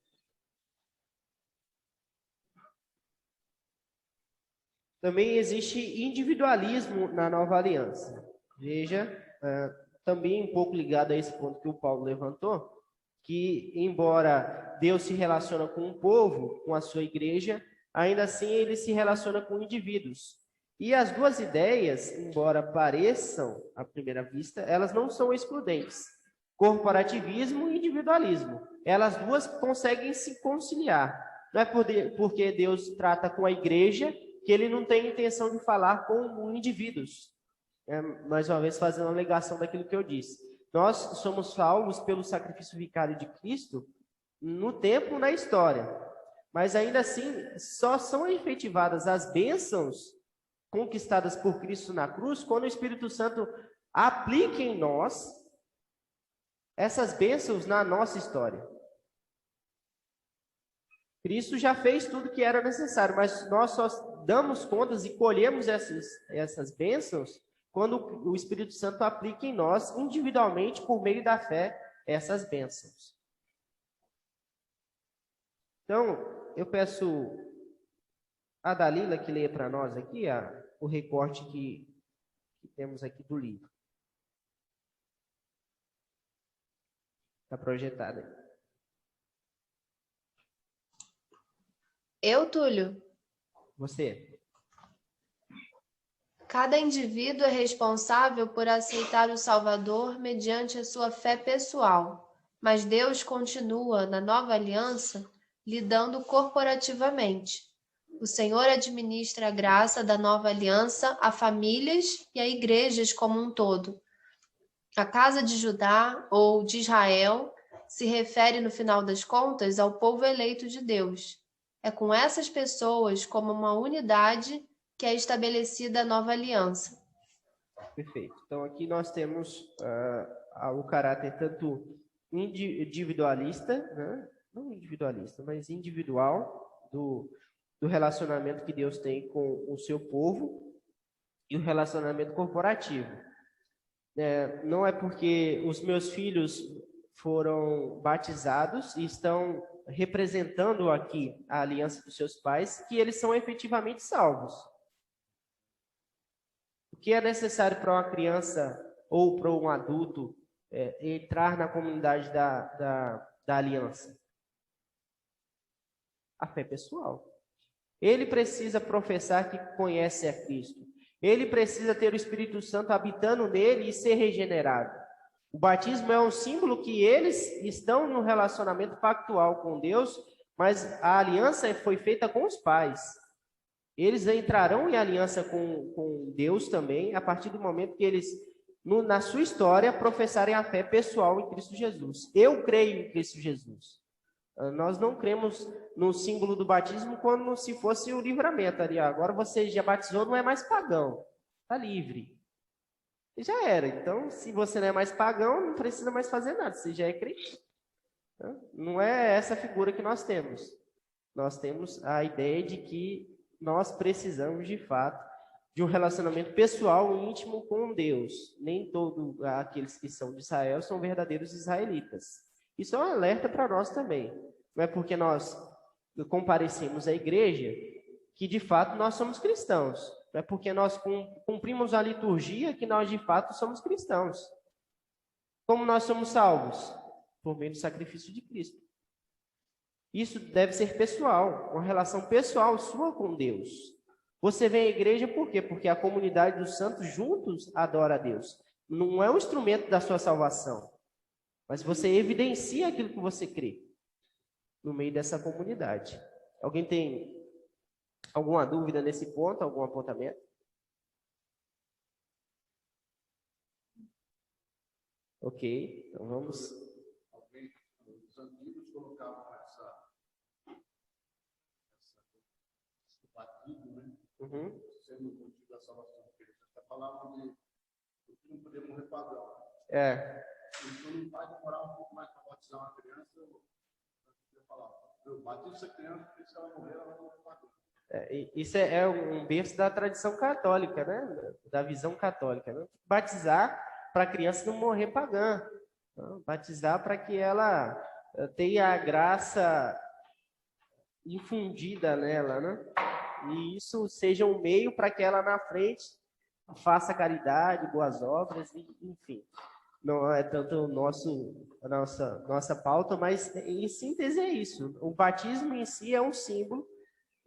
Também existe individualismo na nova aliança. Veja, também um pouco ligado a esse ponto que o Paulo levantou, que embora Deus se relaciona com um povo, com a sua igreja, ainda assim ele se relaciona com indivíduos. E as duas ideias, embora pareçam à primeira vista, elas não são excludentes. Corporativismo e individualismo. Elas duas conseguem se conciliar. Não é porque Deus trata com a igreja que ele não tem intenção de falar com indivíduos. Mais uma vez, fazendo a alegação daquilo que eu disse. Nós somos salvos pelo sacrifício vicário de Cristo no tempo, na história. Mas ainda assim, só são efetivadas as bênçãos conquistadas por Cristo na cruz quando o Espírito Santo aplica em nós essas bênçãos na nossa história. Cristo já fez tudo que era necessário, mas nós só damos contas e colhemos essas bênçãos quando o Espírito Santo aplica em nós, individualmente, por meio da fé, essas bênçãos. Então, eu peço a Dalila que leia para nós aqui o recorte que temos aqui do livro. Está projetado aí. Eu, Túlio? Você. Cada indivíduo é responsável por aceitar o Salvador mediante a sua fé pessoal, mas Deus continua, na nova aliança, lidando corporativamente. O Senhor administra a graça da nova aliança a famílias e a igrejas como um todo. A casa de Judá, ou de Israel, se refere, no final das contas, ao povo eleito de Deus. É com essas pessoas, como uma unidade, que é estabelecida a nova aliança. Perfeito. Então, aqui nós temos o caráter tanto individualista, né? Não individualista, mas individual, do relacionamento que Deus tem com o seu povo e o relacionamento corporativo. Não é porque os meus filhos foram batizados e estão representando aqui a aliança dos seus pais que eles são efetivamente salvos. O que é necessário para uma criança ou para um adulto entrar na comunidade da aliança? A fé pessoal. Ele precisa professar que conhece a Cristo. Ele precisa ter o Espírito Santo habitando nele e ser regenerado. O batismo é um símbolo que eles estão no relacionamento pactual com Deus, mas a aliança foi feita com os pais. Eles entrarão em aliança com Deus também, a partir do momento que eles, na sua história, professarem a fé pessoal em Cristo Jesus. Eu creio em Cristo Jesus. Nós não cremos no símbolo do batismo como se fosse o livramento ali. Agora você já batizou, não é mais pagão. Está livre. Já era. Então, se você não é mais pagão, não precisa mais fazer nada. Você já é crente. Não é essa figura que nós temos. Nós temos a ideia de que nós precisamos, de fato, de um relacionamento pessoal e íntimo com Deus. Nem todos aqueles que são de Israel são verdadeiros israelitas. Isso é um alerta para nós também. Não é porque nós comparecemos à igreja que, de fato, nós somos cristãos. Não é porque nós cumprimos a liturgia que nós, de fato, somos cristãos. Como nós somos salvos? Por meio do sacrifício de Cristo. Isso deve ser pessoal, uma relação pessoal sua com Deus. Você vem à igreja por quê? Porque a comunidade dos santos juntos adora a Deus. Não é um instrumento da sua salvação, mas você evidencia aquilo que você crê no meio dessa comunidade. Alguém tem alguma dúvida nesse ponto, algum apontamento? Ok, então vamos. Os antigos colocavam batismo, né? Sendo o motivo da salvação. Você falava de não poder morrer pagão. Então não vai demorar um pouco mais para batizar uma criança. Eu falava, eu batizo essa criança, porque se ela morrer, ela vai morrer pagão. Isso é um berço da tradição católica, né? Da visão católica, né? Batizar para a criança não morrer pagã. Não? Batizar para que ela tenha a graça infundida nela, né? E isso seja um meio para que ela na frente faça caridade, boas obras, enfim. Não é tanto a nossa pauta, mas em síntese é isso. O batismo em si é um símbolo,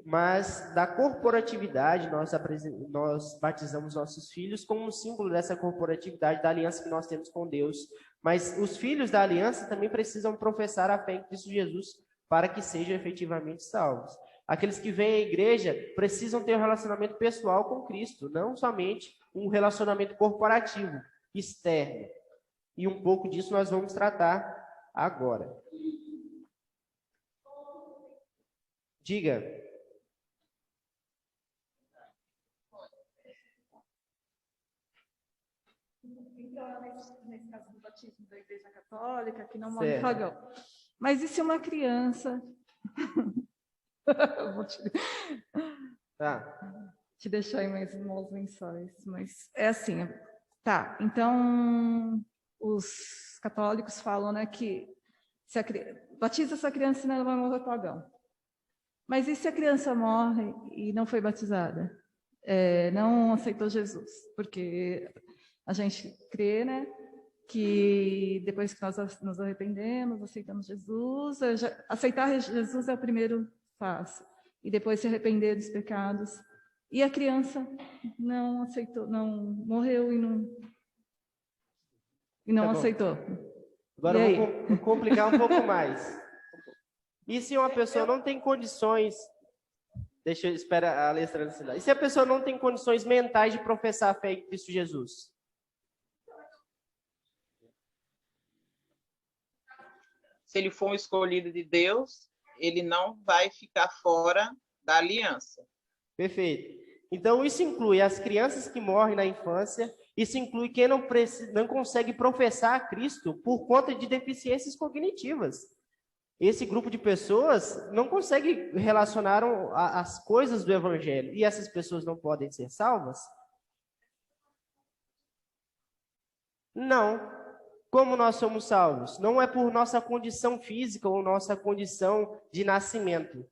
mas da corporatividade, nós batizamos nossos filhos como um símbolo dessa corporatividade, da aliança que nós temos com Deus. Mas os filhos da aliança também precisam professar a fé em Cristo Jesus para que sejam efetivamente salvos. Aqueles que vêm à igreja precisam ter um relacionamento pessoal com Cristo, não somente um relacionamento corporativo, externo. E um pouco disso nós vamos tratar agora. Diga. Então, nesse caso do batismo da Igreja Católica, que não morre pagão. Mas e se uma criança... Vou te deixar aí mais uns lençóis, mas é assim, tá, então os católicos falam, né, que se batiza essa criança, senão ela vai morrer pagão. Mas e se a criança morre e não foi batizada? Não aceitou Jesus? Porque a gente crê, né, que depois que nós nos arrependemos, aceitamos Jesus, aceitar Jesus é o primeiro passo, e depois se arrepender dos pecados. E a criança não aceitou, não morreu e não aceitou. Agora eu vou complicar um pouco mais. E se uma pessoa não tem condições, espera a Alessandra ensinar. E se a pessoa não tem condições mentais de professar a fé em Cristo Jesus? Se ele for um escolhido de Deus, ele não vai ficar fora da aliança. Perfeito. Então, isso inclui as crianças que morrem na infância, isso inclui quem não consegue professar a Cristo por conta de deficiências cognitivas. Esse grupo de pessoas não consegue relacionar as coisas do Evangelho, e essas pessoas não podem ser salvas? Não. Como nós somos salvos? Não é por nossa condição física ou nossa condição de nascimento.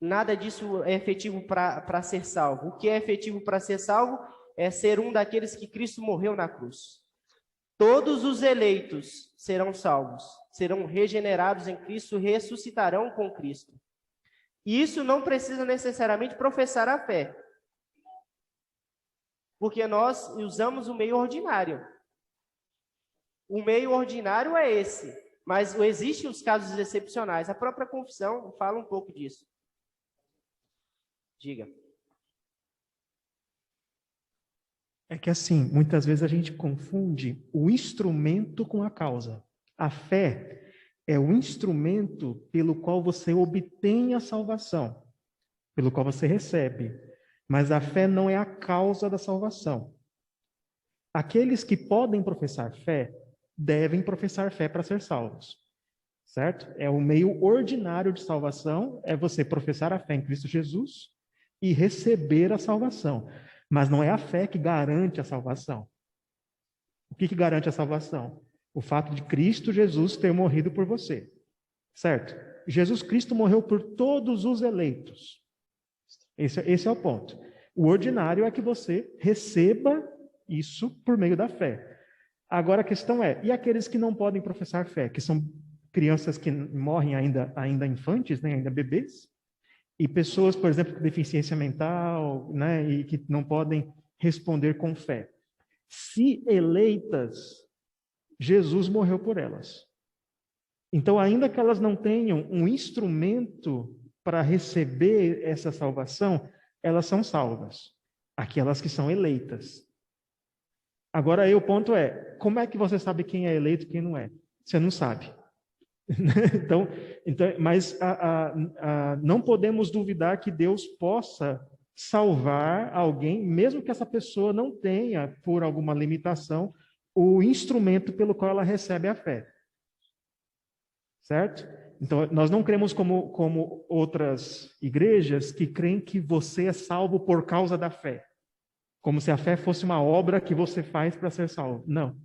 Nada disso é efetivo para ser salvo. O que é efetivo para ser salvo é ser um daqueles que Cristo morreu na cruz. Todos os eleitos serão salvos, serão regenerados em Cristo, ressuscitarão com Cristo. E isso não precisa necessariamente professar a fé. porque nós usamos o meio ordinário. O meio ordinário é esse, mas existem os casos excepcionais. A própria confissão fala um pouco disso. Diga. É que assim, muitas vezes a gente confunde o instrumento com a causa. A fé é o instrumento pelo qual você obtém a salvação, pelo qual você recebe. Mas a fé não é a causa da salvação. Aqueles que podem professar fé, devem professar fé para ser salvos. Certo? É o meio ordinário de salvação, é você professar a fé em Cristo Jesus e receber a salvação. Mas não é a fé que garante a salvação. O que garante a salvação? O fato de Cristo Jesus ter morrido por você. Certo? Jesus Cristo morreu por todos os eleitos. Esse é o ponto. O ordinário é que você receba isso por meio da fé. Agora a questão é, e aqueles que não podem professar fé, que são crianças que morrem ainda infantes, né, ainda bebês, e pessoas, por exemplo, com deficiência mental, né, e que não podem responder com fé. Se eleitas, Jesus morreu por elas. Então, ainda que elas não tenham um instrumento para receber essa salvação, elas são salvas. Aquelas que são eleitas. Agora, aí o ponto é, como é que você sabe quem é eleito e quem não é? Você não sabe. Então, mas não podemos duvidar que Deus possa salvar alguém, mesmo que essa pessoa não tenha, por alguma limitação, o instrumento pelo qual ela recebe a fé. Certo? Então, nós não cremos como outras igrejas que creem que você é salvo por causa da fé. Como se a fé fosse uma obra que você faz para ser salvo. Não.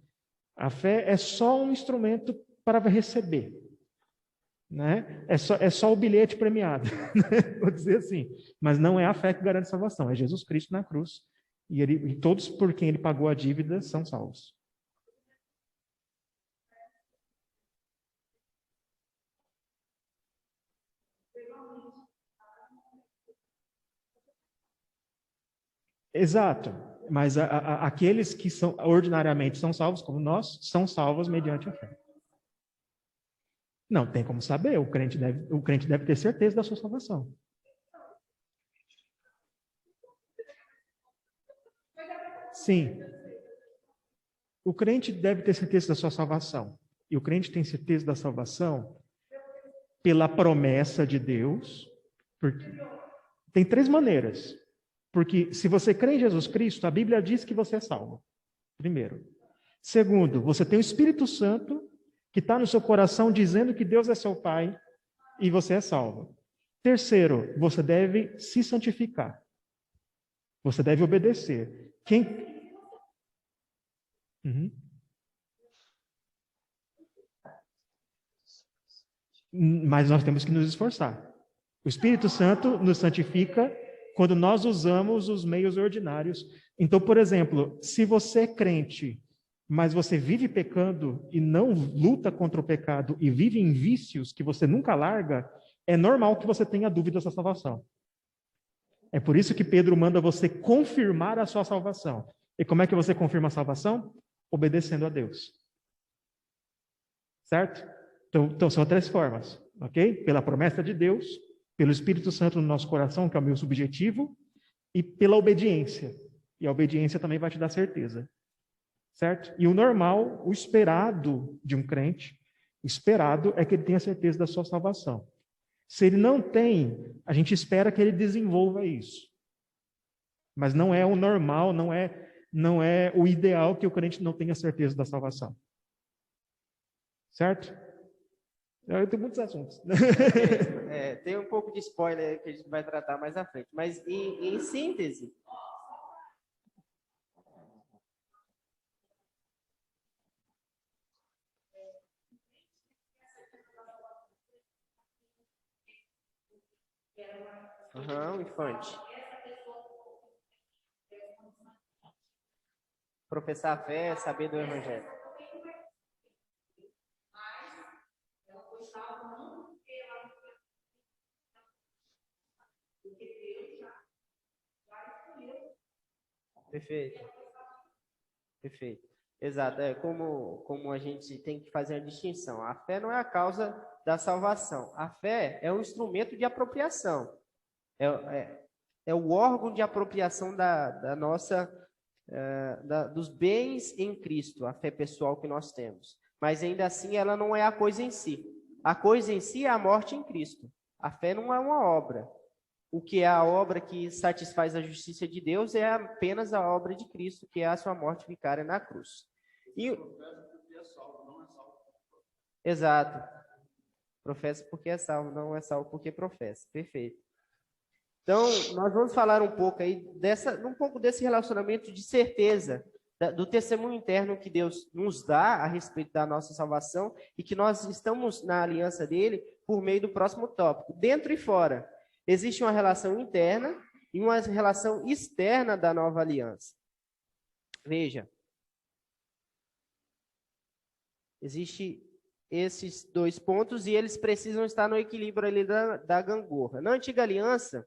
A fé é só um instrumento para receber. Né? É só o bilhete premiado. Vou dizer assim. Mas não é a fé que garante salvação. É Jesus Cristo na cruz. E todos por quem ele pagou a dívida são salvos. Exato, mas aqueles que são ordinariamente são salvos, como nós, são salvos mediante a fé. Não tem como saber, o crente deve ter certeza da sua salvação. Sim. O crente deve ter certeza da sua salvação. E o crente tem certeza da salvação pela promessa de Deus. Porque tem 3 maneiras. Porque se você crê em Jesus Cristo, a Bíblia diz que você é salvo. Primeiro. Segundo, você tem o Espírito Santo que está no seu coração dizendo que Deus é seu Pai e você é salvo. Terceiro, você deve se santificar. Você deve obedecer. Mas nós temos que nos esforçar. O Espírito Santo nos santifica quando nós usamos os meios ordinários. Então, por exemplo, se você é crente, mas você vive pecando e não luta contra o pecado e vive em vícios que você nunca larga, é normal que você tenha dúvidas da salvação. É por isso que Pedro manda você confirmar a sua salvação. E como é que você confirma a salvação? Obedecendo a Deus. Certo? Então são 3 formas, ok? Pela promessa de Deus, pelo Espírito Santo no nosso coração, que é o meu subjetivo, e pela obediência. E a obediência também vai te dar certeza. Certo? E o normal, o esperado de um crente, o esperado é que ele tenha certeza da sua salvação. Se ele não tem, a gente espera que ele desenvolva isso. Mas não é o normal, não é o ideal que o crente não tenha certeza da salvação. Certo? Eu tenho muitos assuntos. Tem um pouco de spoiler que a gente vai tratar mais à frente. Mas, em síntese, o infante. Professar a fé, saber do Evangelho. Perfeito. Perfeito. Exato. É como a gente tem que fazer a distinção. A fé não é a causa da salvação. A fé é um instrumento de apropriação. É o órgão de apropriação da nossa, dos bens em Cristo, a fé pessoal que nós temos. Mas ainda assim, ela não é a coisa em si. A coisa em si é a morte em Cristo. A fé não é uma obra. O que é a obra que satisfaz a justiça de Deus é apenas a obra de Cristo, que é a sua morte vicária na cruz. Exato. Professa porque é salvo, não é salvo porque professa. Perfeito. Então, nós vamos falar um pouco aí desse relacionamento de certeza, do testemunho interno que Deus nos dá a respeito da nossa salvação e que nós estamos na aliança dele por meio do próximo tópico, dentro e fora. Existe uma relação interna e uma relação externa da nova aliança. Veja. Existem esses dois pontos e eles precisam estar no equilíbrio ali da gangorra. Na antiga aliança,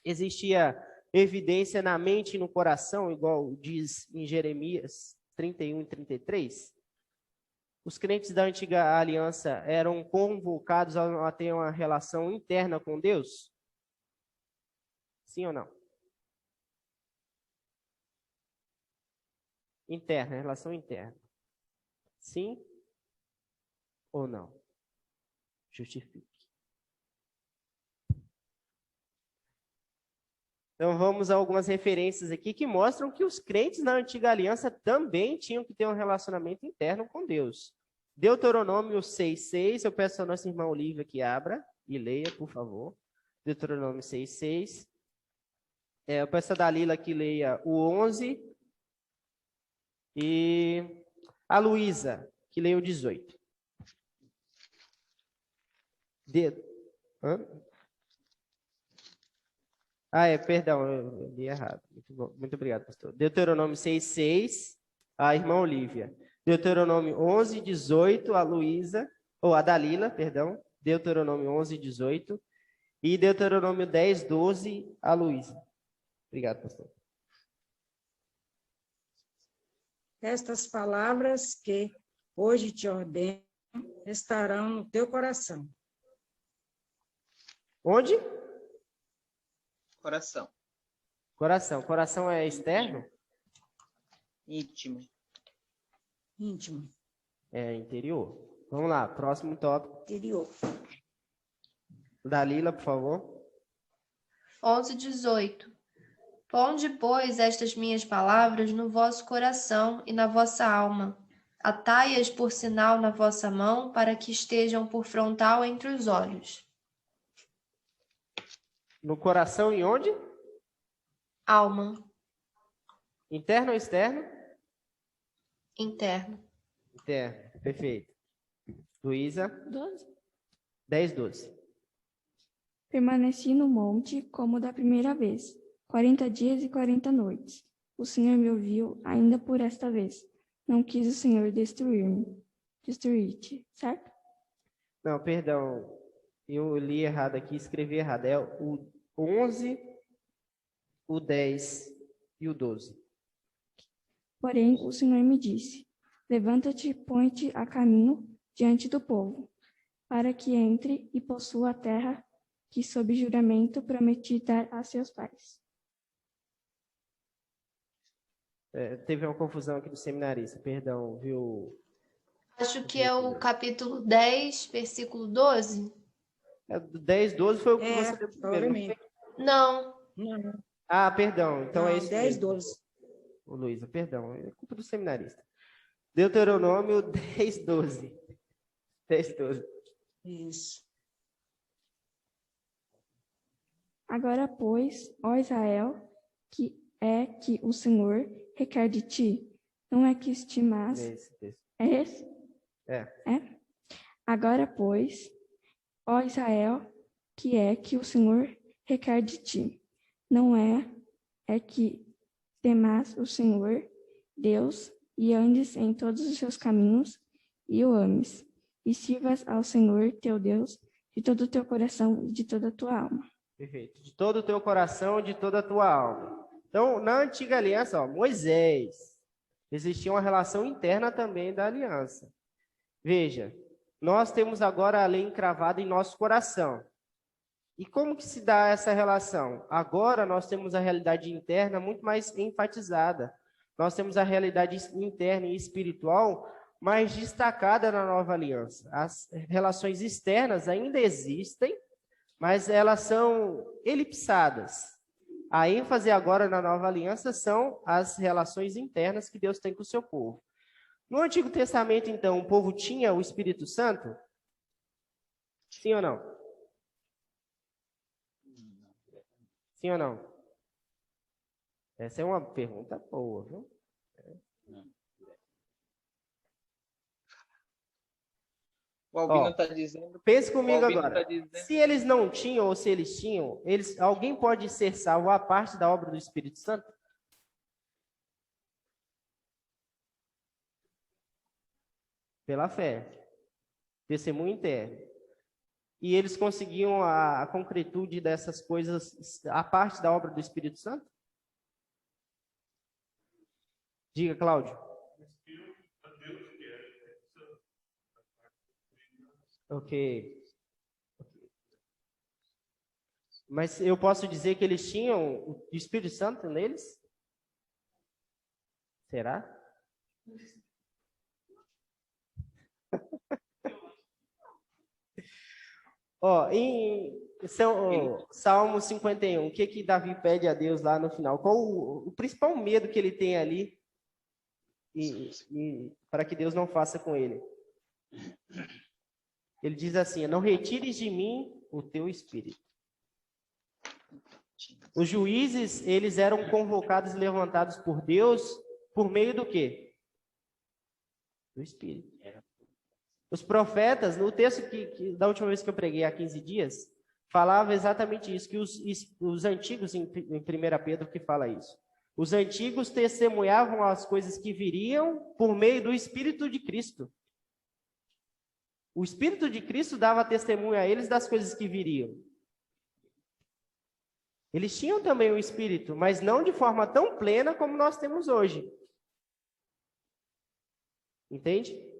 existia evidência na mente e no coração, igual diz em Jeremias 31 e 33. Os crentes da antiga aliança eram convocados a ter uma relação interna com Deus? Sim ou não? Interna, relação interna. Sim ou não? Justifique. Então, vamos a algumas referências aqui que mostram que os crentes na antiga aliança também tinham que ter um relacionamento interno com Deus. Deuteronômio 6:6, eu peço ao nosso irmão Olívia que abra e leia, por favor. Deuteronômio 6:6. Eu peço a Dalila que leia o 11. E a Luísa, que leia o 18. Perdão, eu li errado. Muito obrigado, pastor. Deuteronômio 6:6, a irmã Olívia. Deuteronômio 11:18, a Luísa, ou a Dalila, perdão. Deuteronômio 11:18. E Deuteronômio 10:12, a Luísa. Obrigado, pastor. Estas palavras que hoje te ordeno estarão no teu coração. Onde? Coração. Coração. Coração é externo? Íntimo. Íntimo. É interior. Vamos lá, próximo tópico. Interior. Dalila, por favor. 11:18. Ponde, pois, estas minhas palavras no vosso coração e na vossa alma. Atai-as por sinal na vossa mão, para que estejam por frontal entre os olhos. No coração e onde? Alma. Interno ou externo? Interno. Interno, perfeito. Luísa? 10:12. Permaneci no monte como da primeira vez, 40 dias e 40 noites. O Senhor me ouviu ainda por esta vez. Não quis o Senhor destruir-te, certo? Não, perdão. Eu li errado aqui, escrevi errado. É o 11, o 10 e o 12. Porém, o Senhor me disse: levanta-te e põe-te a caminho diante do povo, para que entre e possua a terra que, sob juramento, prometi dar a seus pais. Teve uma confusão aqui do seminarista, perdão, viu? Acho que é o capítulo 10, versículo 12. 10, 12 foi o que você deu primeiro. Não. Ah, perdão. Então não, é isso. 10, 12. Ô, Luísa, perdão. É culpa do seminarista. Deuteronômio 10, 12. 10, 12. Isso. Agora, pois, ó Israel, que o Senhor requer de ti, não é que estimas... É esse? É. Agora, pois, ó Israel, que o Senhor requer de ti, não é que temas o Senhor, Deus, e andes em todos os seus caminhos, e o ames, e sirvas ao Senhor, teu Deus, de todo o teu coração e de toda a tua alma. Perfeito. De todo o teu coração e de toda a tua alma. Então, na antiga aliança, ó, Moisés, existia uma relação interna também da aliança. Veja, nós temos agora a lei encravada em nosso coração. E como que se dá essa relação? Agora nós temos a realidade interna muito mais enfatizada. Nós temos a realidade interna e espiritual mais destacada na nova aliança. As relações externas ainda existem, mas elas são elipsadas. A ênfase agora na nova aliança são as relações internas que Deus tem com o seu povo. No Antigo Testamento, então, o povo tinha o Espírito Santo? Sim ou não? Sim ou não? Essa é uma pergunta boa, viu? O Albino está dizendo... Pense comigo agora. Tá dizendo... Se eles não tinham ou se eles tinham, alguém pode ser salvo à parte da obra do Espírito Santo? Pela fé. Testemunho interno. E eles conseguiam a concretude dessas coisas à parte da obra do Espírito Santo? Diga, Cláudio. Ok. Mas eu posso dizer que eles tinham o Espírito Santo neles? Será? Ó, em Salmo 51, o que Davi pede a Deus lá no final? Qual o principal medo que ele tem ali para que Deus não faça com ele? Ele diz assim: não retires de mim o teu espírito. Os juízes, eles eram convocados e levantados por Deus por meio do quê? Do espírito. Os profetas, no texto da última vez que eu preguei, há 15 dias, falava exatamente isso, que os antigos, em 1 Pedro, que fala isso. Os antigos testemunhavam as coisas que viriam por meio do Espírito de Cristo. O Espírito de Cristo dava testemunho a eles das coisas que viriam. Eles tinham também o Espírito, mas não de forma tão plena como nós temos hoje. Entende?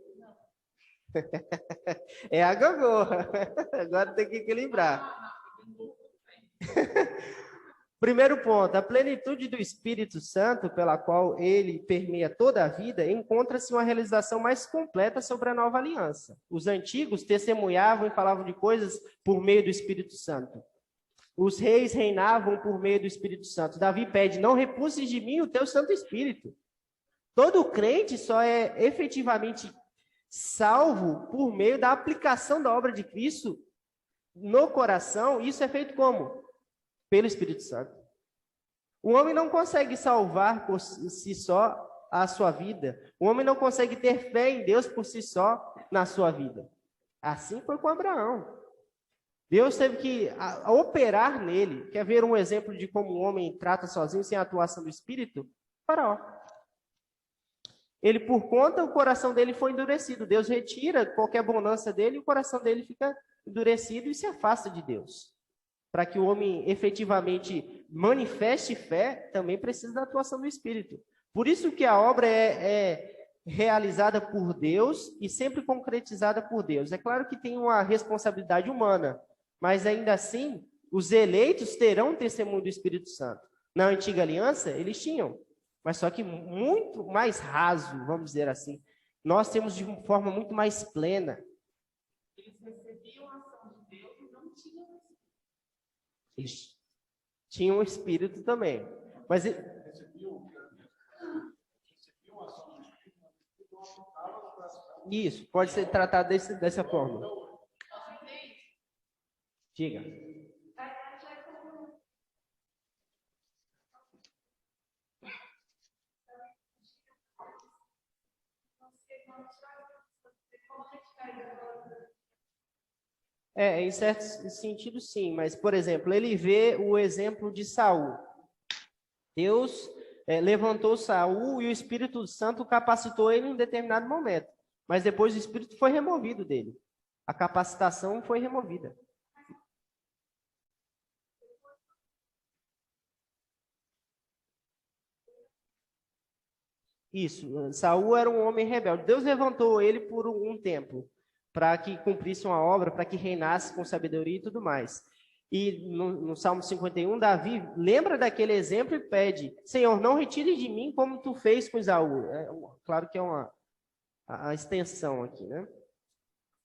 É a gangorra. Agora tem que equilibrar. Primeiro ponto, a plenitude do Espírito Santo, pela qual ele permeia toda a vida, encontra-se uma realização mais completa sobre a nova aliança. Os antigos testemunhavam e falavam de coisas por meio do Espírito Santo. Os reis reinavam por meio do Espírito Santo. Davi pede: não repulses de mim o teu Santo Espírito. Todo crente só é efetivamente salvo por meio da aplicação da obra de Cristo no coração. Isso é feito como? Pelo Espírito Santo. O homem não consegue salvar por si só a sua vida. O homem não consegue ter fé em Deus por si só na sua vida. Assim foi com Abraão. Deus teve que operar nele. Quer ver um exemplo de como o homem trata sozinho, sem a atuação do Espírito? Faraó. Ele, por conta, o coração dele foi endurecido. Deus retira qualquer bonança dele e o coração dele fica endurecido e se afasta de Deus. Para que o homem efetivamente manifeste fé, também precisa da atuação do Espírito. Por isso que a obra é realizada por Deus e sempre concretizada por Deus. É claro que tem uma responsabilidade humana, mas ainda assim, os eleitos terão testemunho do Espírito Santo. Na antiga aliança, eles tinham, mas só que muito mais raso, vamos dizer assim. Nós temos de uma forma muito mais plena. Eles recebiam a ação de Deus e não tinham. Eles tinham o Espírito também. Mas isso, pode ser tratado dessa forma. Diga. Em certo sentido, sim. Mas, por exemplo, ele vê o exemplo de Saul. Deus levantou Saul e o Espírito Santo capacitou ele em um determinado momento. Mas depois o Espírito foi removido dele. A capacitação foi removida. Isso, Saul era um homem rebelde. Deus levantou ele por um tempo, para que cumprisse uma obra, para que reinasse com sabedoria e tudo mais. E no Salmo 51, Davi lembra daquele exemplo e pede: Senhor, não retire de mim como tu fez com Esaú. Claro que é a extensão aqui, né?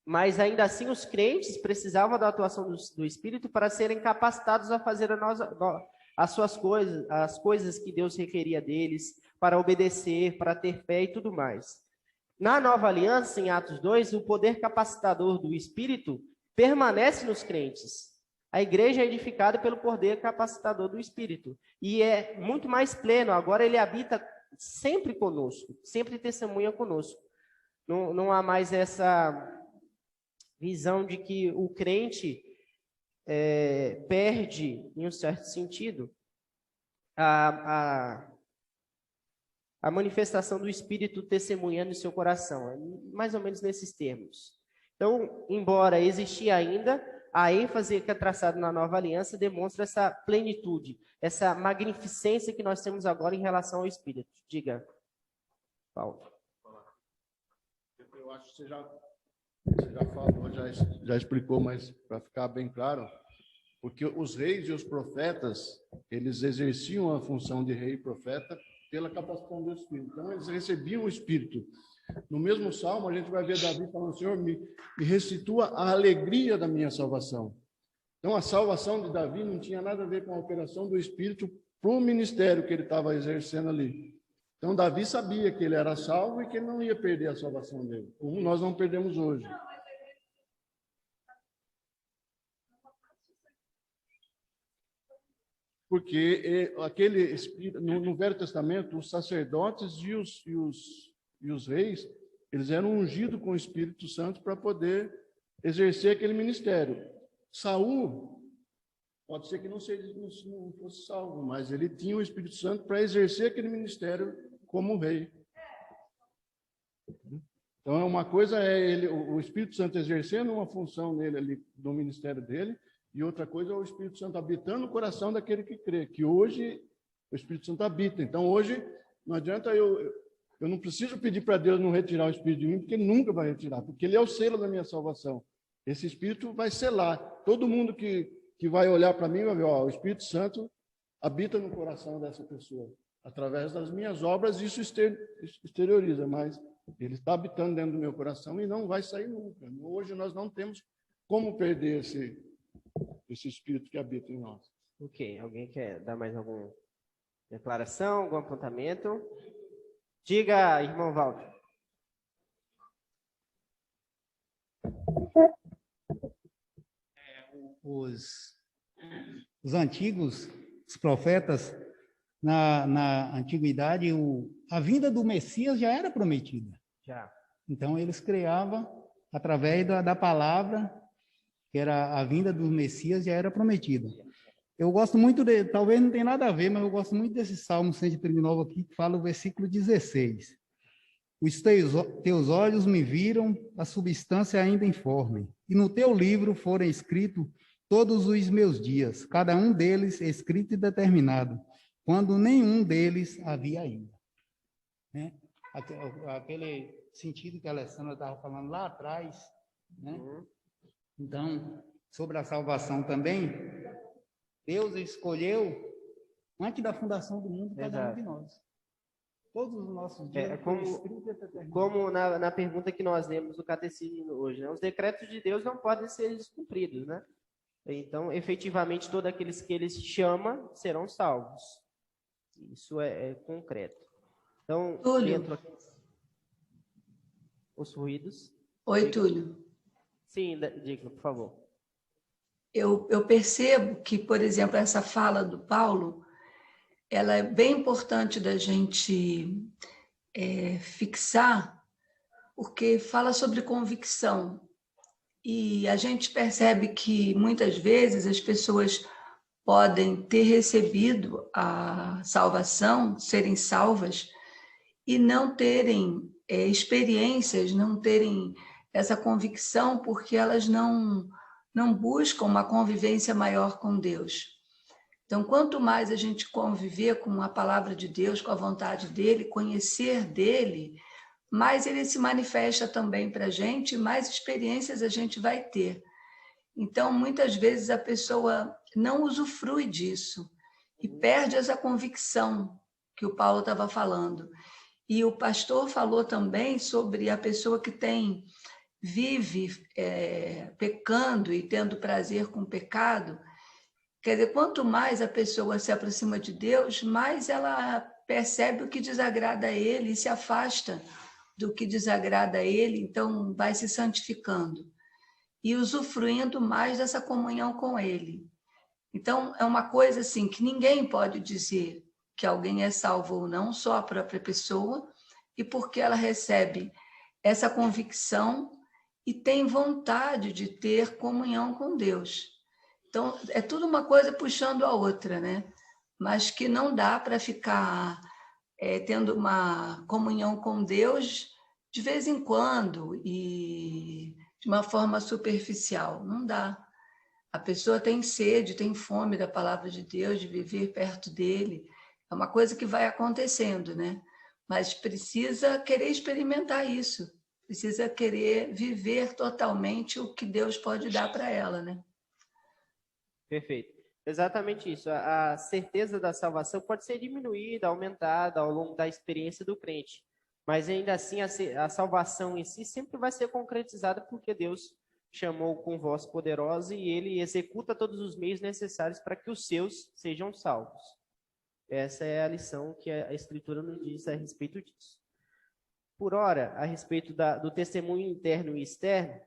Mas ainda assim os crentes precisavam da atuação do Espírito para serem capacitados a fazer as suas coisas, as coisas que Deus requeria deles, para obedecer, para ter fé e tudo mais. Na Nova Aliança, em Atos 2, o poder capacitador do Espírito permanece nos crentes. A igreja é edificada pelo poder capacitador do Espírito. E é muito mais pleno. Agora ele habita sempre conosco, sempre testemunha conosco. Não há mais essa visão de que o crente perde, em um certo sentido, a manifestação do Espírito testemunhando em seu coração. É mais ou menos nesses termos. Então, embora existia ainda, a ênfase que é traçada na Nova Aliança demonstra essa plenitude, essa magnificência que nós temos agora em relação ao Espírito. Diga, Paulo. Eu acho que você já falou, já explicou, mas para ficar bem claro, porque os reis e os profetas, eles exerciam a função de rei e profeta pela capacitação do Espírito. Então, eles recebiam o Espírito. No mesmo Salmo, a gente vai ver Davi falando: Senhor, me restitua a alegria da minha salvação. Então, a salvação de Davi não tinha nada a ver com a operação do Espírito para o ministério que ele estava exercendo ali. Então, Davi sabia que ele era salvo e que ele não ia perder a salvação dele, como nós não perdemos hoje. Porque aquele Espírito, no Velho Testamento, os sacerdotes e os reis, eles eram ungidos com o Espírito Santo para poder exercer aquele ministério. Saul, pode ser que não fosse salvo, mas ele tinha o Espírito Santo para exercer aquele ministério como rei. Então, uma coisa é o Espírito Santo exercendo uma função nele ali, no ministério dele, e outra coisa é o Espírito Santo habitando no coração daquele que crê, que hoje o Espírito Santo habita. Então, hoje, não adianta eu não preciso pedir para Deus não retirar o Espírito de mim, porque Ele nunca vai retirar, porque Ele é o selo da minha salvação. Esse Espírito vai selar. Todo mundo que vai olhar para mim vai ver: o Espírito Santo habita no coração dessa pessoa. Através das minhas obras, isso exterioriza, mas Ele está habitando dentro do meu coração e não vai sair nunca. Hoje nós não temos como perder esse Espírito que habita em nós. Ok. Alguém quer dar mais alguma declaração, algum apontamento? Diga, irmão Walter. Os antigos, os profetas, na antiguidade, a vinda do Messias já era prometida. Já. Então, eles criavam, através da palavra, que era a vinda do Messias, já era prometida. Eu gosto muito talvez não tenha nada a ver, mas eu gosto muito desse Salmo 139 aqui, que fala o versículo 16. Os teus olhos me viram a substância ainda informe, e no teu livro foram escritos todos os meus dias, cada um deles escrito e determinado, quando nenhum deles havia ainda. Né? Aquele sentido que a Alessandra estava falando lá atrás, né? Então, sobre a salvação também, Deus escolheu, antes da fundação do mundo, cada um de nós. Todos os nossos dias. Como na pergunta que nós lemos no catecismo hoje, né? Os decretos de Deus não podem ser descumpridos, né? Então, efetivamente, todos aqueles que Ele chama serão salvos. Isso é concreto. Então, dentro aqui, os ruídos. Oi, Túlio. Sim, diga, por favor. Eu percebo que, por exemplo, essa fala do Paulo, ela é bem importante da gente fixar, porque fala sobre convicção. E a gente percebe que, muitas vezes, as pessoas podem ter recebido a salvação, serem salvas, e não terem experiências, não terem essa convicção, porque elas não buscam uma convivência maior com Deus. Então, quanto mais a gente conviver com a palavra de Deus, com a vontade dele, conhecer dele, mais ele se manifesta também para a gente, mais experiências a gente vai ter. Então, muitas vezes a pessoa não usufrui disso e perde essa convicção que o Paulo estava falando. E o pastor falou também sobre a pessoa que vive pecando e tendo prazer com o pecado. Quer dizer, quanto mais a pessoa se aproxima de Deus, mais ela percebe o que desagrada a ele e se afasta do que desagrada a ele, então vai se santificando e usufruindo mais dessa comunhão com ele. Então, é uma coisa assim que ninguém pode dizer que alguém é salvo ou não, só a própria pessoa, e porque ela recebe essa convicção e tem vontade de ter comunhão com Deus. Então, é tudo uma coisa puxando a outra, né? Mas que não dá para ficar tendo uma comunhão com Deus de vez em quando e de uma forma superficial. Não dá. A pessoa tem sede, tem fome da palavra de Deus, de viver perto dele. É uma coisa que vai acontecendo, né? Mas precisa querer experimentar isso. Precisa querer viver totalmente o que Deus pode dar para ela, né? Perfeito. Exatamente isso. A certeza da salvação pode ser diminuída, aumentada ao longo da experiência do crente. Mas ainda assim, a salvação em si sempre vai ser concretizada porque Deus chamou com voz poderosa e ele executa todos os meios necessários para que os seus sejam salvos. Essa é a lição que a Escritura nos diz a respeito disso. Por ora, a respeito do testemunho interno e externo,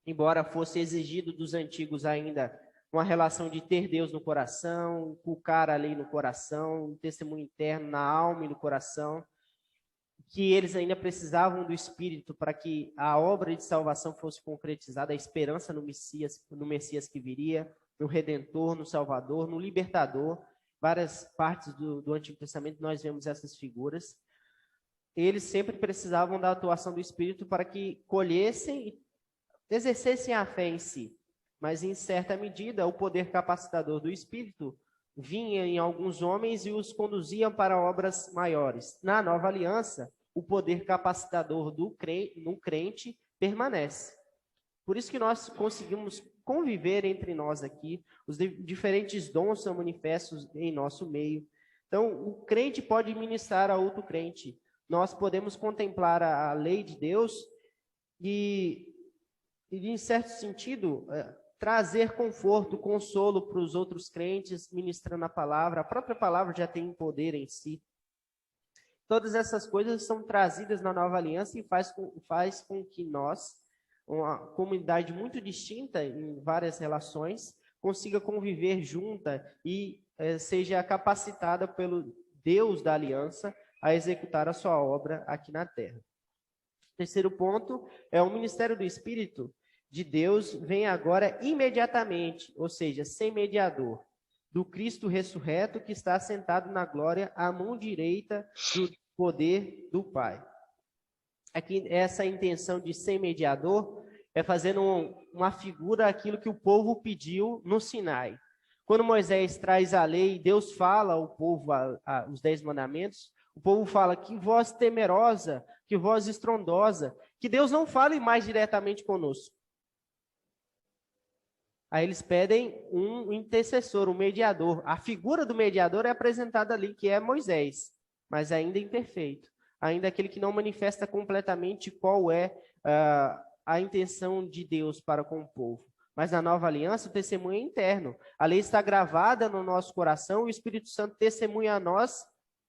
embora fosse exigido dos antigos ainda uma relação de ter Deus no coração, inculcar a lei no coração, um testemunho interno na alma e no coração, que eles ainda precisavam do Espírito para que a obra de salvação fosse concretizada, a esperança no Messias que viria, no Redentor, no Salvador, no Libertador. Várias partes do Antigo Testamento nós vemos essas figuras. Eles sempre precisavam da atuação do Espírito para que colhessem e exercessem a fé em si. Mas, em certa medida, o poder capacitador do Espírito vinha em alguns homens e os conduzia para obras maiores. Na Nova Aliança, o poder capacitador no crente permanece. Por isso que nós conseguimos conviver entre nós aqui, os diferentes dons são manifestos em nosso meio. Então, o crente pode ministrar a outro crente. Nós podemos contemplar a lei de Deus e em certo sentido, trazer conforto, consolo para os outros crentes, ministrando a palavra. A própria palavra já tem poder em si. Todas essas coisas são trazidas na Nova Aliança e faz com que nós, uma comunidade muito distinta em várias relações, consiga conviver junta e seja capacitada pelo Deus da aliança a executar a sua obra aqui na terra. Terceiro ponto é o ministério do Espírito de Deus vem agora imediatamente, ou seja, sem mediador, do Cristo ressurreto que está sentado na glória à mão direita do poder do Pai. Aqui, essa intenção de sem mediador é fazendo uma figura daquilo que o povo pediu no Sinai. Quando Moisés traz a lei, Deus fala ao povo os 10 mandamentos, o povo fala que voz temerosa, que voz estrondosa, que Deus não fale mais diretamente conosco. Aí eles pedem um intercessor, um mediador. A figura do mediador é apresentada ali, que é Moisés, mas ainda imperfeito. Ainda aquele que não manifesta completamente qual é a intenção de Deus para com o povo. Mas na nova aliança, o testemunho é interno. A lei está gravada no nosso coração, o Espírito Santo testemunha a nós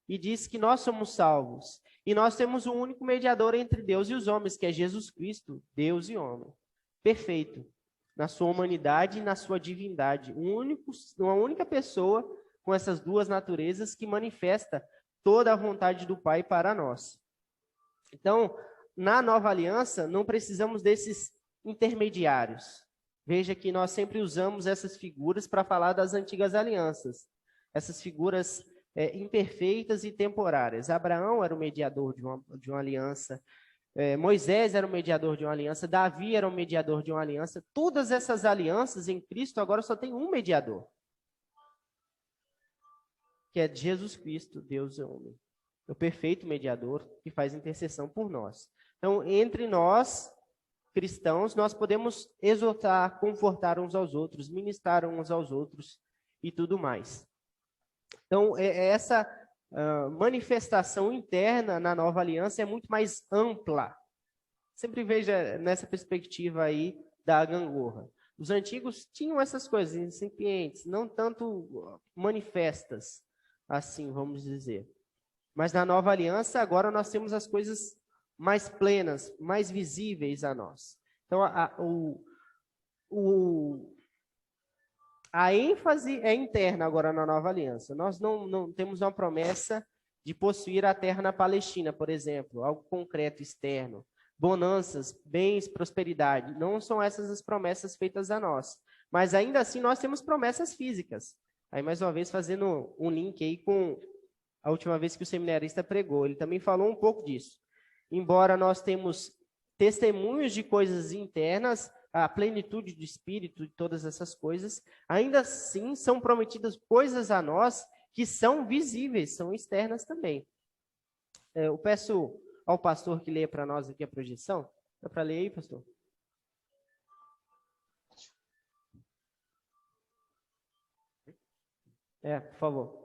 e diz que nós somos salvos. E nós temos um único mediador entre Deus e os homens, que é Jesus Cristo, Deus e homem. Perfeito. Na sua humanidade e na sua divindade. Uma única pessoa com essas duas naturezas que manifesta toda a vontade do Pai para nós. Então, na nova aliança, não precisamos desses intermediários. Veja que nós sempre usamos essas figuras para falar das antigas alianças. Essas figuras imperfeitas e temporárias. Abraão era o mediador de uma aliança. Moisés era o mediador de uma aliança, Davi era o mediador de uma aliança. Todas essas alianças em Cristo agora só tem um mediador. que é Jesus Cristo, Deus e homem. O perfeito mediador que faz intercessão por nós. Então, entre nós, cristãos, nós podemos exortar, confortar uns aos outros, ministrar uns aos outros e tudo mais. Então, essa manifestação interna na nova aliança é muito mais ampla. Sempre veja nessa perspectiva aí da gangorra. Os antigos tinham essas coisas incipientes, não tanto manifestas, assim, vamos dizer. Mas na nova aliança, agora nós temos as coisas mais plenas, mais visíveis a nós. Então, a ênfase é interna agora na nova aliança. Nós não temos uma promessa de possuir a terra na Palestina, por exemplo, algo concreto, externo. Bonanças, bens, prosperidade. Não são essas as promessas feitas a nós. Mas ainda assim nós temos promessas físicas. Aí, mais uma vez, fazendo um link aí com a última vez que o seminarista pregou. Ele também falou um pouco disso. Embora nós temos testemunhos de coisas internas, a plenitude do Espírito e todas essas coisas, ainda assim são prometidas coisas a nós que são visíveis, são externas também. Eu peço ao pastor que leia para nós aqui a projeção. Dá para ler aí, pastor? Por favor.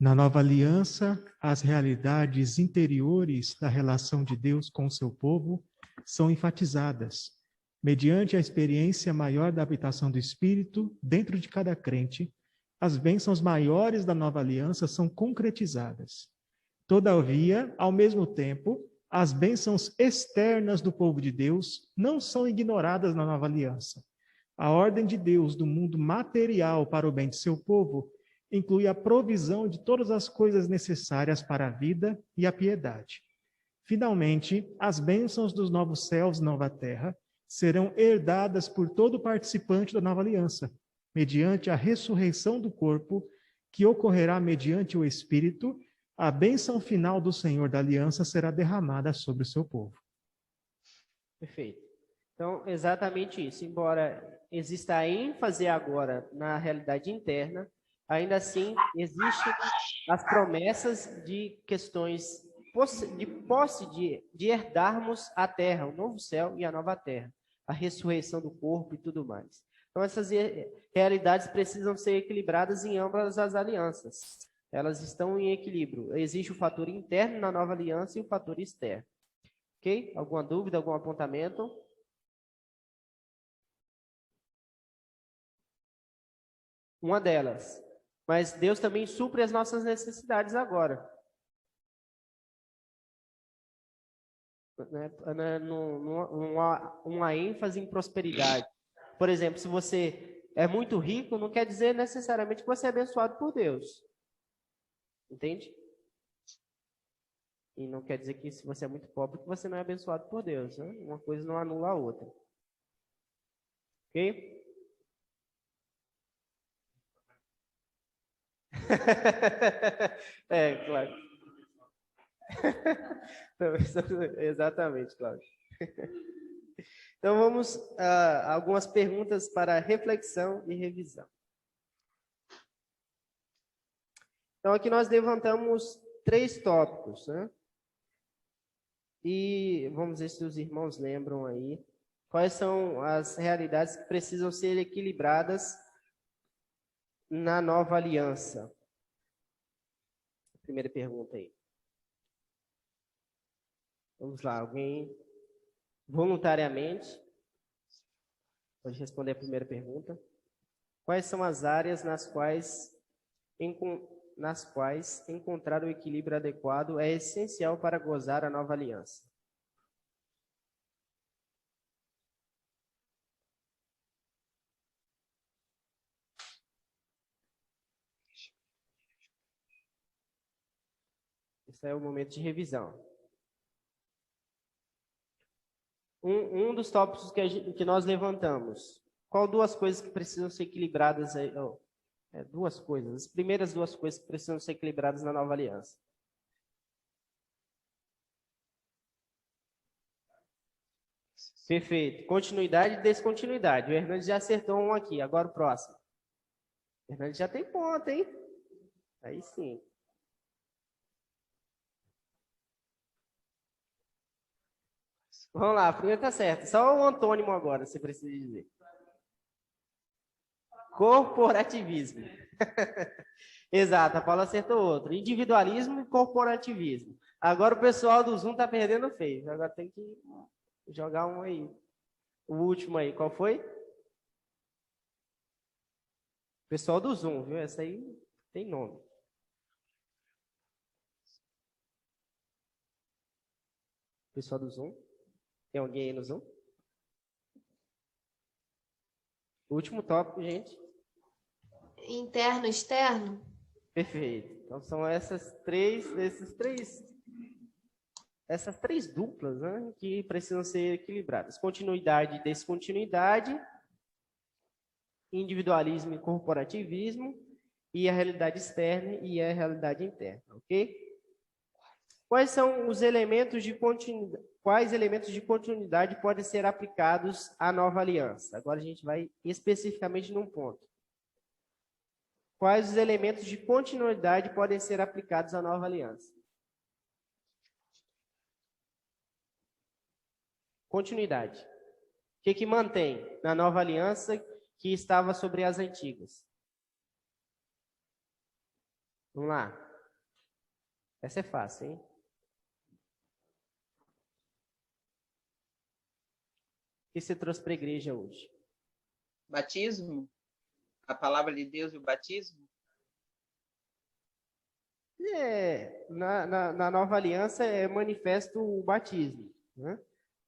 Na nova aliança, as realidades interiores da relação de Deus com o seu povo são enfatizadas, mediante a experiência maior da habitação do Espírito dentro de cada crente. As bênçãos maiores da nova aliança são concretizadas. Todavia, ao mesmo tempo, as bênçãos externas do povo de Deus não são ignoradas na nova aliança. A ordem de Deus do mundo material para o bem de seu povo inclui a provisão de todas as coisas necessárias para a vida e a piedade. Finalmente, as bênçãos dos novos céus e nova terra serão herdadas por todo participante da nova aliança, mediante a ressurreição do corpo, que ocorrerá mediante o Espírito. A bênção final do Senhor da aliança será derramada sobre o seu povo. Perfeito. Então, exatamente isso. Embora exista a ênfase agora na realidade interna, ainda assim existem as promessas de questões de posse de herdarmos a terra, o novo céu e a nova terra, a ressurreição do corpo e tudo mais. Então, essas realidades precisam ser equilibradas em ambas as alianças. Elas estão em equilíbrio. Existe o fator interno na nova aliança e o fator externo. Ok? Alguma dúvida, algum apontamento? Uma delas. Mas Deus também supre as nossas necessidades agora. Uma ênfase em prosperidade. Por exemplo, se você é muito rico, não quer dizer necessariamente que você é abençoado por Deus. Entende? E não quer dizer que se você é muito pobre, que você não é abençoado por Deus. Né? Uma coisa não anula a outra. Ok? Claro. Exatamente, Cláudio. Então, vamos a algumas perguntas para reflexão e revisão. Então, aqui nós levantamos 3 tópicos, né? E vamos ver se os irmãos lembram aí. Quais são as realidades que precisam ser equilibradas na nova aliança? Primeira pergunta aí. Vamos lá, alguém voluntariamente pode responder a primeira pergunta. Quais são as áreas nas quais encontrar o equilíbrio adequado é essencial para gozar a nova aliança? Esse é o momento de revisão. Um dos tópicos que nós levantamos. Qual 2 coisas que precisam ser equilibradas aí? 2 coisas. As primeiras 2 coisas que precisam ser equilibradas na nova aliança. Perfeito. Continuidade e descontinuidade. O Hernandes já acertou um aqui. Agora o próximo. Fernando já tem ponto, hein? Aí sim. Vamos lá, a primeira tá certa. Só o antônimo agora, você precisa dizer. Corporativismo. Exato, a Paula acertou outro. Individualismo e corporativismo. Agora o pessoal do Zoom tá perdendo feio. Agora tem que jogar um aí. O último aí, qual foi? Pessoal do Zoom, viu? Essa aí tem nome. Pessoal do Zoom. Tem alguém aí no Zoom? Último tópico, gente. Interno, externo? Perfeito. Então são essas três duplas, né, que precisam ser equilibradas. Continuidade e descontinuidade, individualismo e corporativismo, e a realidade externa e a realidade interna, ok? Quais são os elementos de continuidade? Quais elementos de continuidade podem ser aplicados à nova aliança? Agora a gente vai especificamente num ponto. Quais os elementos de continuidade podem ser aplicados à nova aliança? Continuidade. O que mantém na nova aliança que estava sobre as antigas? Vamos lá. Essa é fácil, hein? O que você trouxe para a igreja hoje? Batismo? A palavra de Deus e o batismo? Na nova aliança é manifesto o batismo, né?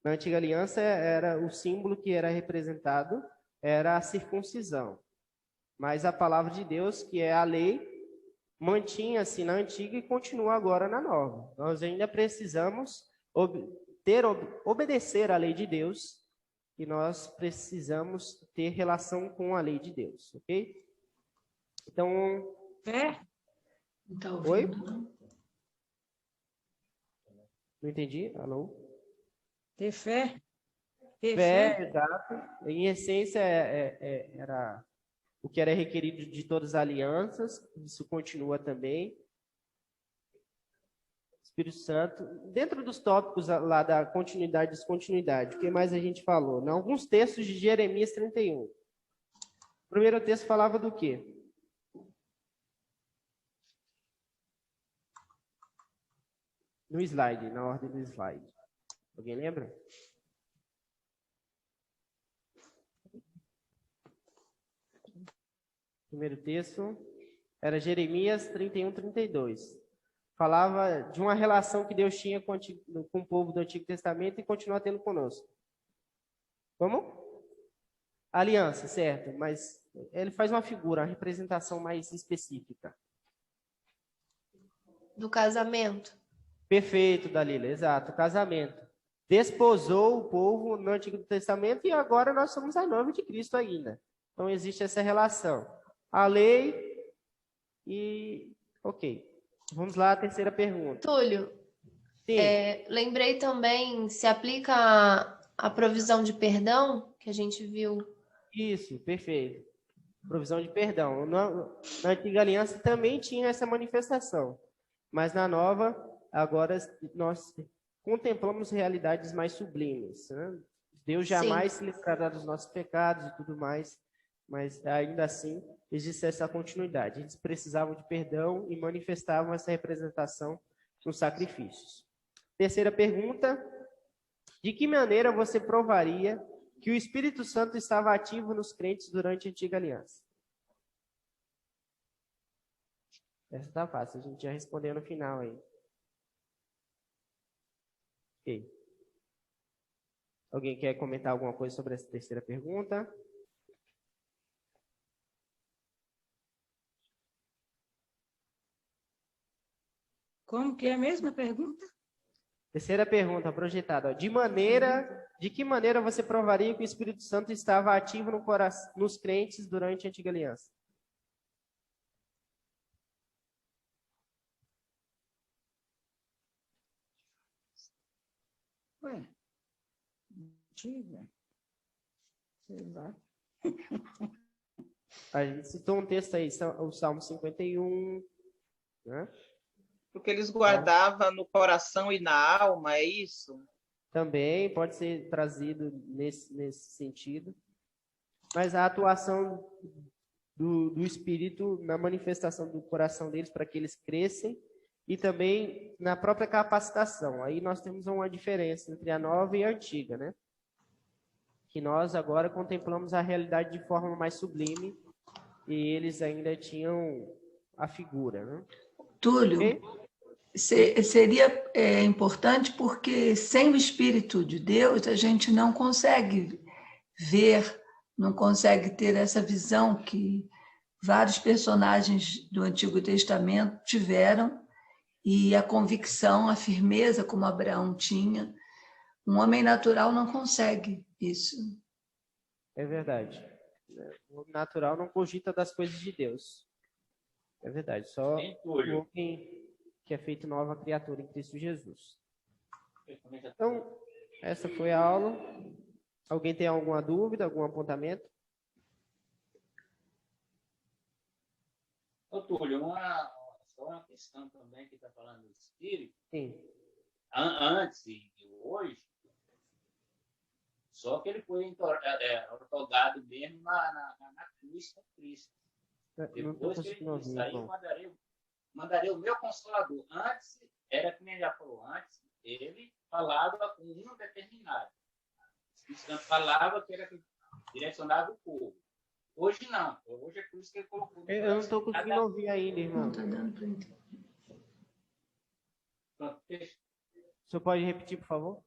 Na antiga aliança era o símbolo que era representado, era a circuncisão. Mas a palavra de Deus, que é a lei, mantinha-se na antiga e continua agora na nova. Nós ainda precisamos obedecer à lei de Deus e nós precisamos ter relação com a lei de Deus, ok? Então... Fé? Não tá ouvindo, Oi? não? Não entendi? Alô? Ter fé? Ter Fé, fé? exato. Em essência, era o que era requerido de todas as alianças, isso continua também. Espírito Santo, dentro dos tópicos lá da continuidade e descontinuidade, o que mais a gente falou? Em alguns textos de Jeremias 31. O primeiro texto falava do quê? No slide, na ordem do slide. Alguém lembra? O primeiro texto era Jeremias 31, 32. Falava de uma relação que Deus tinha com o povo do Antigo Testamento e continua tendo conosco. Como? Aliança, certo, mas ele faz uma figura, uma representação mais específica. Do casamento. Perfeito, Dalila, exato, casamento. Desposou o povo no Antigo Testamento e agora nós somos a noiva de Cristo ainda. Então existe essa relação. A lei e... Ok. Vamos lá, a terceira pergunta. Túlio, lembrei também, se aplica a provisão de perdão, que a gente viu. Isso, perfeito. Provisão de perdão. Na Antiga Aliança também tinha essa manifestação, mas na Nova, agora nós contemplamos realidades mais sublimes, né? Deus jamais se livrará dos nossos pecados e tudo mais, mas ainda assim existe essa continuidade. Eles precisavam de perdão e manifestavam essa representação nos sacrifícios. Terceira pergunta: de que maneira você provaria que o Espírito Santo estava ativo nos crentes durante a Antiga Aliança? Essa tá fácil, a gente já respondeu no final aí. Ok. Alguém quer comentar alguma coisa sobre essa terceira pergunta? Como que é a mesma pergunta? Terceira pergunta projetada. De que maneira você provaria que o Espírito Santo estava ativo nos crentes durante a Antiga Aliança? Ué, antiga? Sei lá. A gente citou um texto aí, o Salmo 51, né? Porque eles guardavam no coração e na alma, é isso? Também pode ser trazido nesse sentido. Mas a atuação do Espírito na manifestação do coração deles para que eles crescem e também na própria capacitação. Aí nós temos uma diferença entre a nova e a antiga, né? Que nós agora contemplamos a realidade de forma mais sublime e eles ainda tinham a figura, né? Túlio, seria importante porque sem o Espírito de Deus a gente não consegue ver, não consegue ter essa visão que vários personagens do Antigo Testamento tiveram e a convicção, a firmeza como Abraão tinha. Um homem natural não consegue isso. É verdade. O natural não cogita das coisas de Deus. É verdade. Só o homem que é feito nova criatura em Cristo Jesus. Então, essa foi a aula. Alguém tem alguma dúvida, algum apontamento? Ô, Túlio, só uma questão também que está falando do Espírito. Sim. Antes e hoje, só que ele foi otorgado mesmo na cruz com Cristo. Depois que ele saiu, mandarei o meu Consolador. Antes, era como ele já falou, antes, ele falava com um determinado. O Espírito falava que era direcionado ao povo. Hoje não. Hoje é por isso que ele colocou. Eu não estou conseguindo ouvir ainda, irmão. Não está dando para entender. O senhor pode repetir, por favor?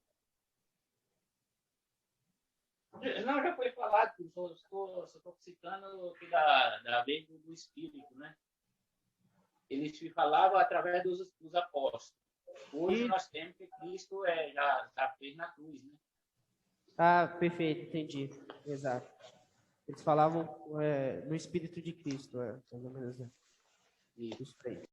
Não, já foi falado, só estou citando aqui da vez do Espírito, né? Eles falavam através dos apóstolos. Hoje nós temos que Cristo já fez na cruz, né? Ah, perfeito, entendi. Exato. Eles falavam no Espírito de Cristo, mais ou menos. Isso aí.